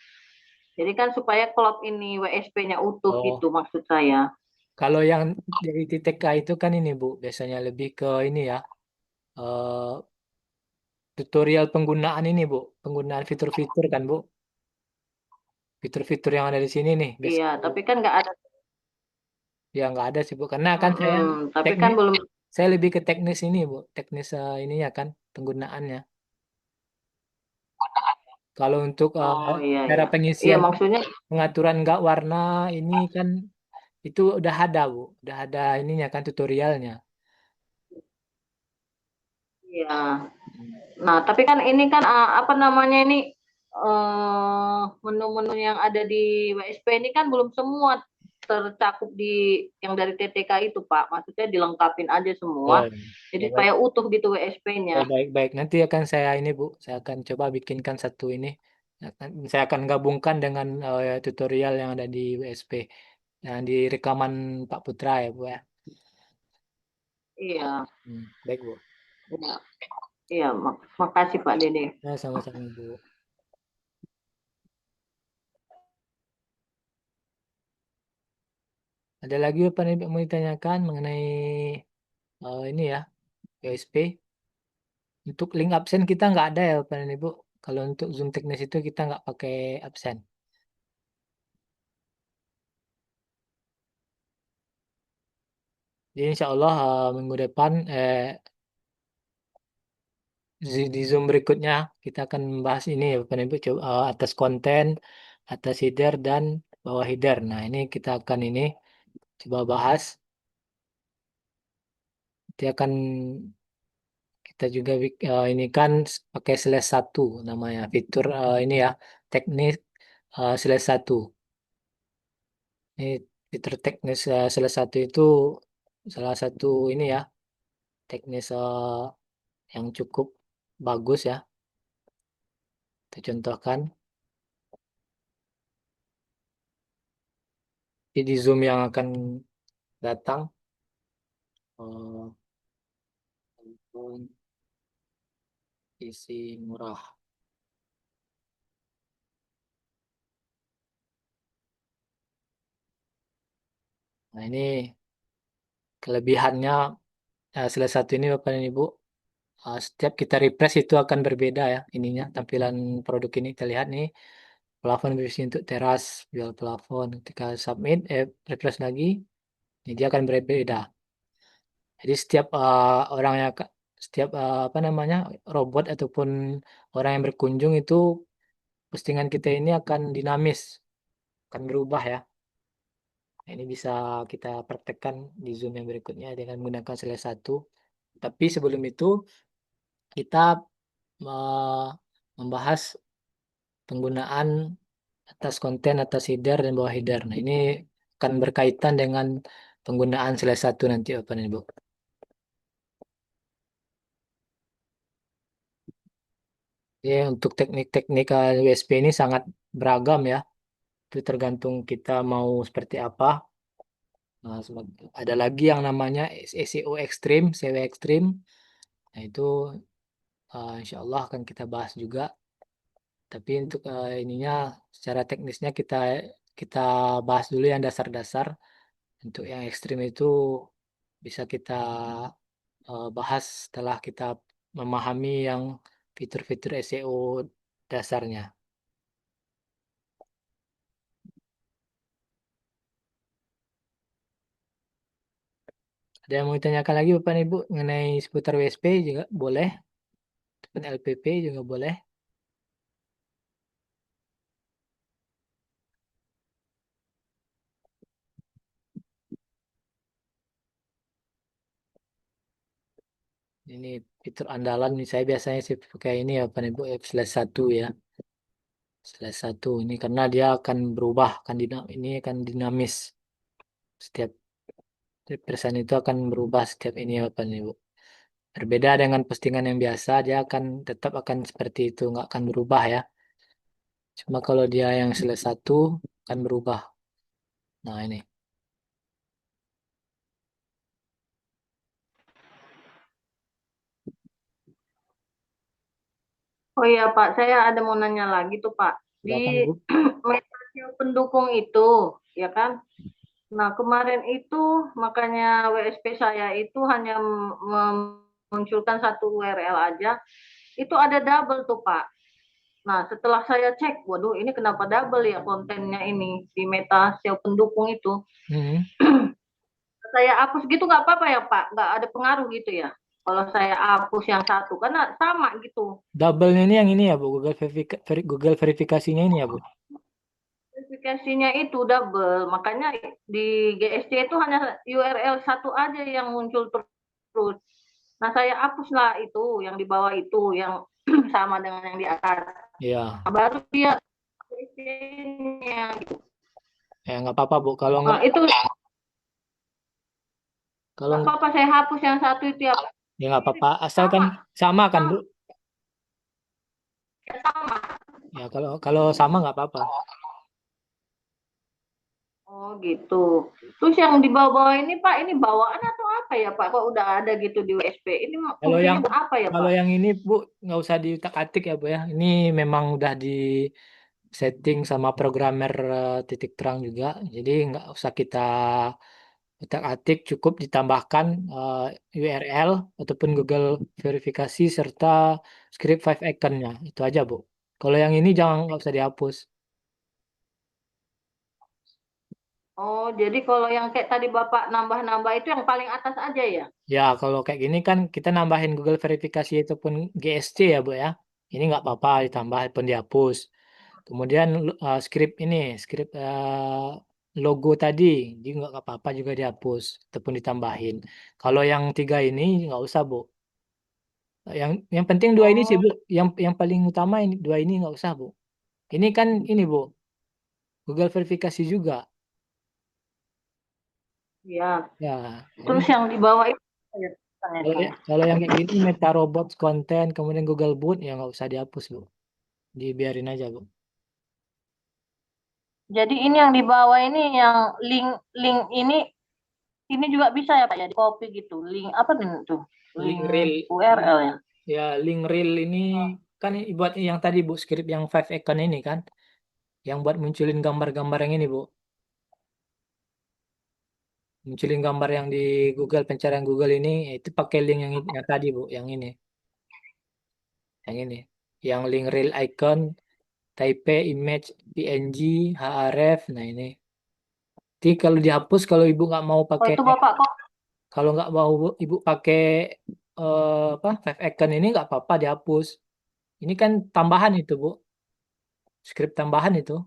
Jadi kan supaya klub ini WSP-nya utuh Oh, gitu maksud saya. kalau yang dari TTK itu kan ini Bu, biasanya lebih ke ini ya, eh, tutorial penggunaan ini Bu, penggunaan fitur-fitur kan Bu, fitur-fitur yang ada di sini nih, Iya, biasanya tapi kan nggak ada. ya nggak ada sih Bu, karena kan saya Tapi kan teknik, belum. saya lebih ke teknis ini Bu, teknis ininya kan penggunaannya. Kalau untuk Oh iya cara iya. Iya pengisian maksudnya pengaturan nggak warna ini kan itu udah ada Bu, udah ada ininya kan tutorialnya. iya. Hmm. Nah, tapi kan ini kan apa namanya ini menu-menu yang ada di WSP ini kan belum semua tercakup di yang dari TTK itu, Pak. Maksudnya dilengkapin aja Oh, semua. ya Jadi baik. supaya utuh gitu Oh, WSP-nya. baik-baik. Nanti akan saya ini Bu, saya akan coba bikinkan satu ini. Saya akan gabungkan dengan tutorial yang ada di WSP, yang di rekaman Pak Putra ya Bu ya. Iya, Baik Bu. iya, iya. Makasih Pak Dede. Ya, sama-sama Bu. Ada lagi apa nih Pak mau ditanyakan mengenai ini ya, WSP? Untuk link absen kita nggak ada ya Pak dan Ibu. Kalau untuk Zoom teknis itu kita nggak pakai absen. Jadi insya Allah minggu depan di Zoom berikutnya kita akan membahas ini ya Bapak dan Ibu coba, atas konten, atas header dan bawah header. Nah ini kita akan ini coba bahas. Nanti akan kita juga ini kan pakai slash satu namanya fitur ini ya teknis slash satu. Ini fitur teknis slash satu itu salah satu ini ya teknis yang cukup bagus ya. Kita contohkan. Jadi di Zoom yang akan datang. eh, isi murah. Nah ini kelebihannya salah satu ini Bapak dan Ibu. Setiap kita refresh itu akan berbeda ya ininya tampilan produk ini kita lihat nih plafon berisi untuk teras jual plafon ketika submit refresh lagi ini dia akan berbeda. Jadi setiap orang yang setiap apa namanya robot ataupun orang yang berkunjung itu postingan kita ini akan dinamis, akan berubah ya. Nah, ini bisa kita praktekkan di Zoom yang berikutnya dengan menggunakan salah satu. Tapi sebelum itu kita eh, membahas penggunaan atas konten, atas header dan bawah header. Nah, ini akan berkaitan dengan penggunaan salah satu nanti Bapak dan Ibu. Ya, untuk teknik-teknik USB ini sangat beragam ya. Itu tergantung kita mau seperti apa. Nah, ada lagi yang namanya SEO ekstrim, SEO ekstrim. Nah, itu insya Allah akan kita bahas juga. Tapi untuk ininya secara teknisnya kita kita bahas dulu yang dasar-dasar. Untuk yang ekstrim itu bisa kita bahas setelah kita memahami yang fitur-fitur SEO dasarnya. Ada yang mau ditanyakan lagi Bapak dan Ibu mengenai seputar WSP juga boleh, ataupun LPP juga boleh. Ini fitur andalan nih, saya biasanya sih pakai ini ya Bapak dan Ibu, F/1 ya. /1 ini karena dia akan berubah, ini akan dinamis. Setiap persen itu akan berubah setiap ini ya Bapak dan Ibu. Berbeda dengan postingan yang biasa, dia akan tetap akan seperti itu, nggak akan berubah ya. Cuma kalau dia yang /1 akan berubah. Nah ini. Oh iya Pak, saya ada mau nanya lagi tuh Pak. Di Silakan Ibu. media pendukung itu, ya kan? Nah, kemarin itu makanya WSP saya itu hanya memunculkan satu URL aja. Itu ada double tuh Pak. Nah, setelah saya cek, waduh ini kenapa double ya kontennya ini di meta SEO pendukung itu. Hmm. Saya hapus gitu nggak apa-apa ya Pak? Nggak ada pengaruh gitu ya? Kalau saya hapus yang satu, karena sama gitu. Double-nya ini yang ini ya Bu, Google verifikasinya ini ya Bu. Verifikasinya itu double, makanya di GSC itu hanya URL satu aja yang muncul terus. Nah, saya hapus lah itu yang di bawah itu yang sama dengan yang di atas. Iya. Nah, baru dia GSC-nya gitu. Ya nggak apa-apa Bu. Kalau Nah, itu kalau nggak apa-apa saya hapus yang satu itu ya. ya nggak apa-apa. Asalkan Sama, sama kan Bu. ya sama. Ya kalau sama nggak apa-apa. Oh gitu. Terus yang di bawah-bawah ini Pak, ini bawaan atau apa ya Pak? Kok udah ada gitu di WSP? Ini Kalau yang fungsinya apa ya kalau Pak? yang ini Bu nggak usah diutak-atik ya Bu ya. Ini memang udah di setting sama programmer titik terang juga. Jadi nggak usah kita utak-atik, cukup ditambahkan URL ataupun Google verifikasi serta script 5 icon-nya. Itu aja Bu. Kalau yang ini jangan nggak usah dihapus. Oh, jadi kalau yang kayak tadi Bapak nambah-nambah itu yang paling atas aja ya? Ya, kalau kayak gini kan kita nambahin Google verifikasi ataupun GSC ya, Bu ya. Ini nggak apa-apa ditambah pun dihapus. Kemudian script logo tadi, juga nggak apa-apa juga dihapus ataupun ditambahin. Kalau yang 3 ini nggak usah, Bu. Yang penting 2 ini sih, Oh, Bu. Yang paling utama ini 2 ini nggak usah, Bu. Ini kan ini, Bu. Google verifikasi juga. iya. Ya, Terus ini yang di bawah itu apa ya tulisannya kalau tuh? kalau yang kayak gini Meta Robots konten kemudian Google Boot ya nggak usah dihapus, Bu. Dibiarin aja, Bu. Jadi ini yang di bawah ini yang link ini juga bisa ya Pak ya di copy gitu. Link apa nih tuh? Link Link reel, URL ya. ya link reel ini kan buat yang tadi Bu, script yang 5 icon ini kan, yang buat munculin gambar-gambar yang ini Bu, munculin gambar yang di Google pencarian Google ini, itu pakai link yang tadi Bu, yang link reel icon, type, image, PNG, href, nah ini. Jadi kalau dihapus kalau Ibu nggak mau Oh pakai, itu Bapak kok kalau nggak mau Ibu pakai apa 5 icon ini nggak apa-apa dihapus. Ini kan tambahan itu Bu, script tambahan itu.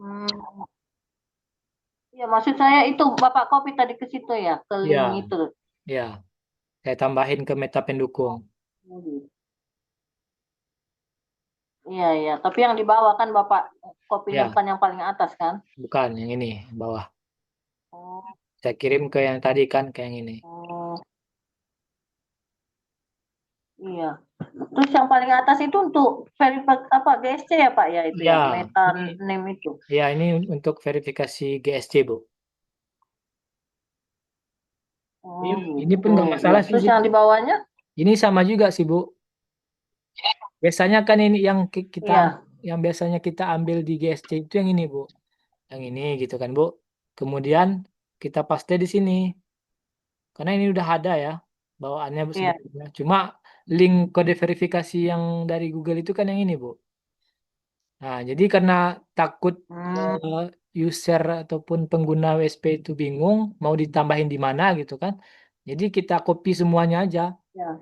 hmm, ya maksud saya itu Bapak copy tadi ke situ ya, ke link Ya, itu. ya. Saya tambahin ke meta pendukung. Hmm. Iya iya, tapi yang di bawah kan Bapak kopinya Ya, bukan yang paling atas kan? bukan yang ini, bawah. Oh, Saya kirim ke yang tadi kan, ke yang ini. oh, iya. Terus yang paling atas itu untuk verifikasi apa GSC ya Pak ya itu ya, Ya, meta ini, name itu. ya ini untuk verifikasi GSC, Bu. Ini, Oh ini pun gitu. nggak Ya, masalah sih, terus Bu. yang di bawahnya? Ini sama juga sih, Bu. Biasanya kan ini yang Iya, yang biasanya kita ambil di GSC itu yang ini, Bu. Yang ini gitu kan, Bu. Kemudian kita paste di sini. Karena ini udah ada ya bawaannya iya. sebetulnya. Cuma link kode verifikasi yang dari Google itu kan yang ini, Bu. Nah, jadi karena takut Hmm, user ataupun pengguna WSP itu bingung mau ditambahin di mana gitu kan. Jadi kita copy semuanya aja. ya.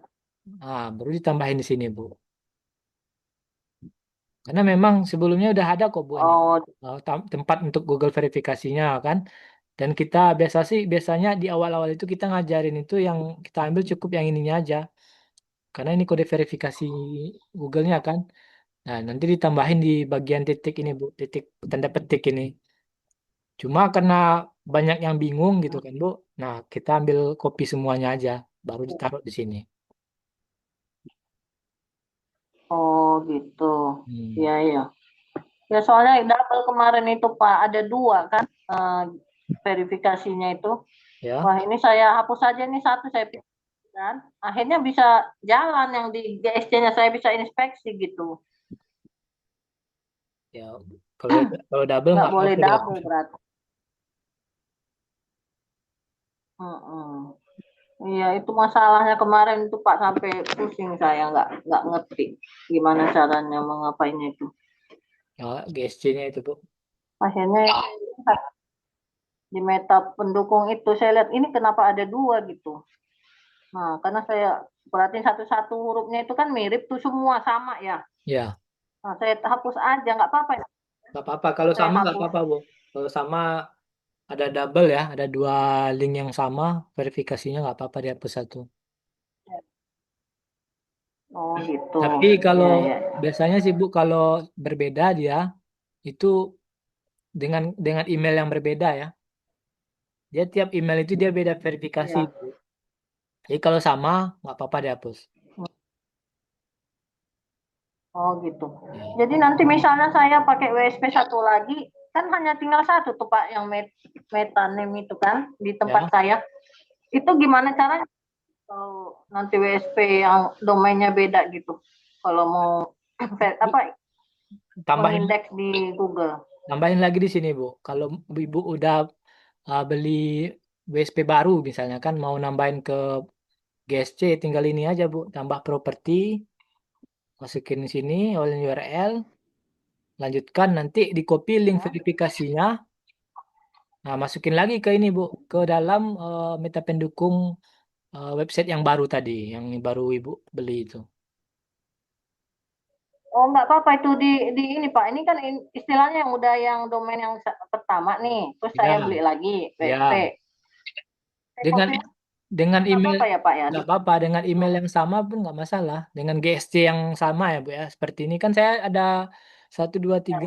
Nah, baru ditambahin di sini, Bu. Karena memang sebelumnya udah ada kok, Bu, ini Oh, tempat untuk Google verifikasinya kan. Dan kita biasanya di awal-awal itu kita ngajarin itu yang kita ambil cukup yang ininya aja. Karena ini kode verifikasi Google-nya kan. Nah, nanti ditambahin di bagian titik ini, Bu, titik tanda petik ini. Cuma karena banyak yang bingung gitu kan, Bu. Nah, kita ambil copy semuanya aja, baru ditaruh di sini. oh gitu. Hmm, Iya, iya. Ya soalnya double kemarin itu Pak, ada dua kan verifikasinya itu. ya, Wah ini saya hapus aja nih satu saya pikirkan. Akhirnya bisa jalan yang di GSC-nya saya bisa inspeksi gitu. ya. Kalau kalau double Nggak nggak boleh apa-apa double dihapus. berarti. Mm-mm. Iya itu masalahnya kemarin itu Pak sampai pusing saya nggak ngerti gimana caranya mengapainnya itu. Ya, GSC-nya itu, Bu. Akhirnya di meta pendukung itu saya lihat ini kenapa ada dua gitu. Nah, karena saya perhatiin satu-satu hurufnya itu kan mirip tuh semua sama ya. Ya, Nah, saya hapus aja, nggak apa-apa ya. nggak apa-apa. Kalau Saya sama nggak hapus. apa-apa, Bu. Kalau sama ada double ya, ada dua link yang sama, verifikasinya nggak apa-apa dihapus satu. Oh gitu. Tapi kalau Ya ya. biasanya sih Bu, kalau berbeda dia itu dengan email yang berbeda ya. Dia tiap email itu dia beda verifikasi, Ya. Bu. Jadi kalau sama nggak apa-apa dihapus. Oh gitu. Ya, Jadi nanti misalnya saya pakai WSP satu lagi, kan hanya tinggal satu tuh Pak yang metaname itu kan di tempat ya. saya. Itu gimana caranya kalau nanti WSP yang domainnya beda gitu? Kalau mau apa Tambahin mengindeks di Google. tambahin lagi di sini, Bu. Kalau Ibu udah beli WSP baru misalnya kan mau nambahin ke GSC, tinggal ini aja, Bu. Tambah properti, masukin di sini all URL, lanjutkan nanti di copy link Ya. verifikasinya. Nah, masukin lagi ke ini, Bu, ke dalam meta pendukung website yang baru tadi, yang baru Ibu beli itu. Oh, nggak apa-apa itu di ini Pak. Ini kan istilahnya yang udah yang domain yang pertama nih. Terus saya beli Ya, lagi WSP. ya. Saya Dengan copy dengan nggak email apa-apa ya Pak ya. nggak apa-apa, dengan email yang sama pun nggak masalah. Dengan GSC yang sama ya, Bu ya. Seperti ini kan saya ada satu dua tiga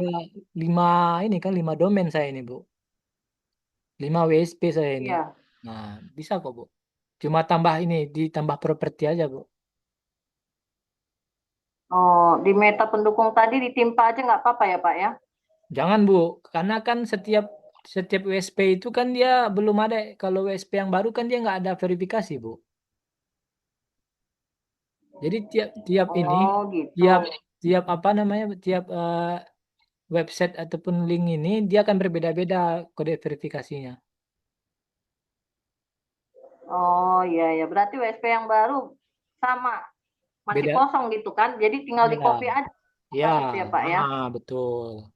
lima ini kan 5 domain saya ini, Bu. 5 WSP saya ini. Iya. Nah, bisa kok, Bu. Cuma tambah ini, ditambah properti aja, Bu. Oh, di meta pendukung tadi ditimpa aja nggak apa-apa ya Pak ya. Jangan, Bu, karena kan setiap setiap WSP itu kan dia belum ada. Kalau WSP yang baru kan dia nggak ada verifikasi, Bu. Jadi tiap tiap ini, Oh, gitu. tiap tiap apa namanya, tiap website ataupun link ini dia akan berbeda-beda kode verifikasinya. Oh, iya ya. Berarti WSP yang baru sama masih Beda, kosong gitu kan. Jadi tinggal di ya, copy aja ya, gitu ya Pak ya. betul.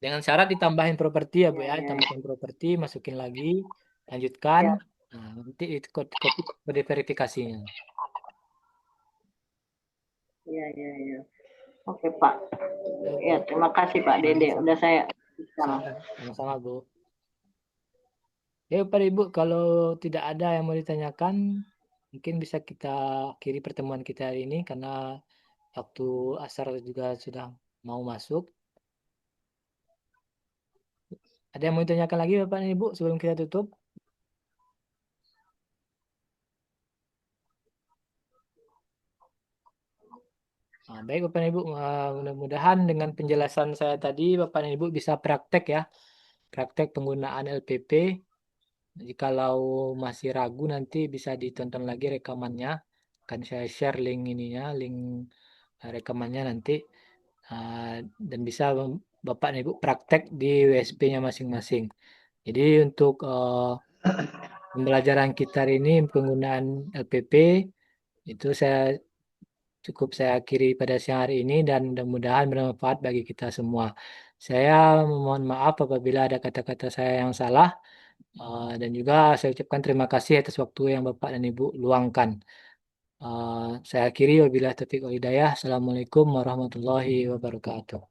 Dengan syarat ditambahin properti ya, Bu Iya, ya, iya, tambahkan properti, masukin lagi, lanjutkan. iya. Nah, nanti itu copy kode verifikasinya. Iya, iya, iya. Oke, Pak. Ya, Oke, terima kasih Pak nah, Dede. Udah saya bisa. sama-sama, Bu. Ya, Pak Ibu, kalau tidak ada yang mau ditanyakan, mungkin bisa kita akhiri pertemuan kita hari ini karena waktu asar juga sudah mau masuk. Ada yang mau ditanyakan lagi, Bapak dan Ibu, sebelum kita tutup? Nah, baik, Bapak dan Ibu, mudah-mudahan dengan penjelasan saya tadi, Bapak dan Ibu bisa praktek ya, praktek penggunaan LPP. Jikalau masih ragu, nanti bisa ditonton lagi rekamannya. Akan saya share link ininya, link rekamannya nanti. Uh, dan bisa Bapak dan Ibu praktek di WSP-nya masing-masing. Jadi untuk pembelajaran kita hari ini penggunaan LPP itu saya cukup saya akhiri pada siang hari ini dan mudah-mudahan bermanfaat bagi kita semua. Saya mohon maaf apabila ada kata-kata saya yang salah. Dan juga saya ucapkan terima kasih atas waktu yang Bapak dan Ibu luangkan. Saya akhiri wabillahi taufiq wal hidayah. Assalamualaikum warahmatullahi wabarakatuh.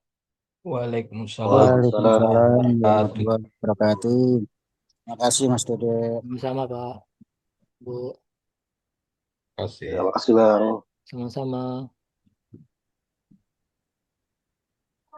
Waalaikumsalam Waalaikumsalam warahmatullahi wabarakatuh. warahmatullahi wabarakatuh. Terima kasih Mas Dede. Sama-sama Pak, Bu. Terima kasih. Terima kasih Bang. Sama-sama.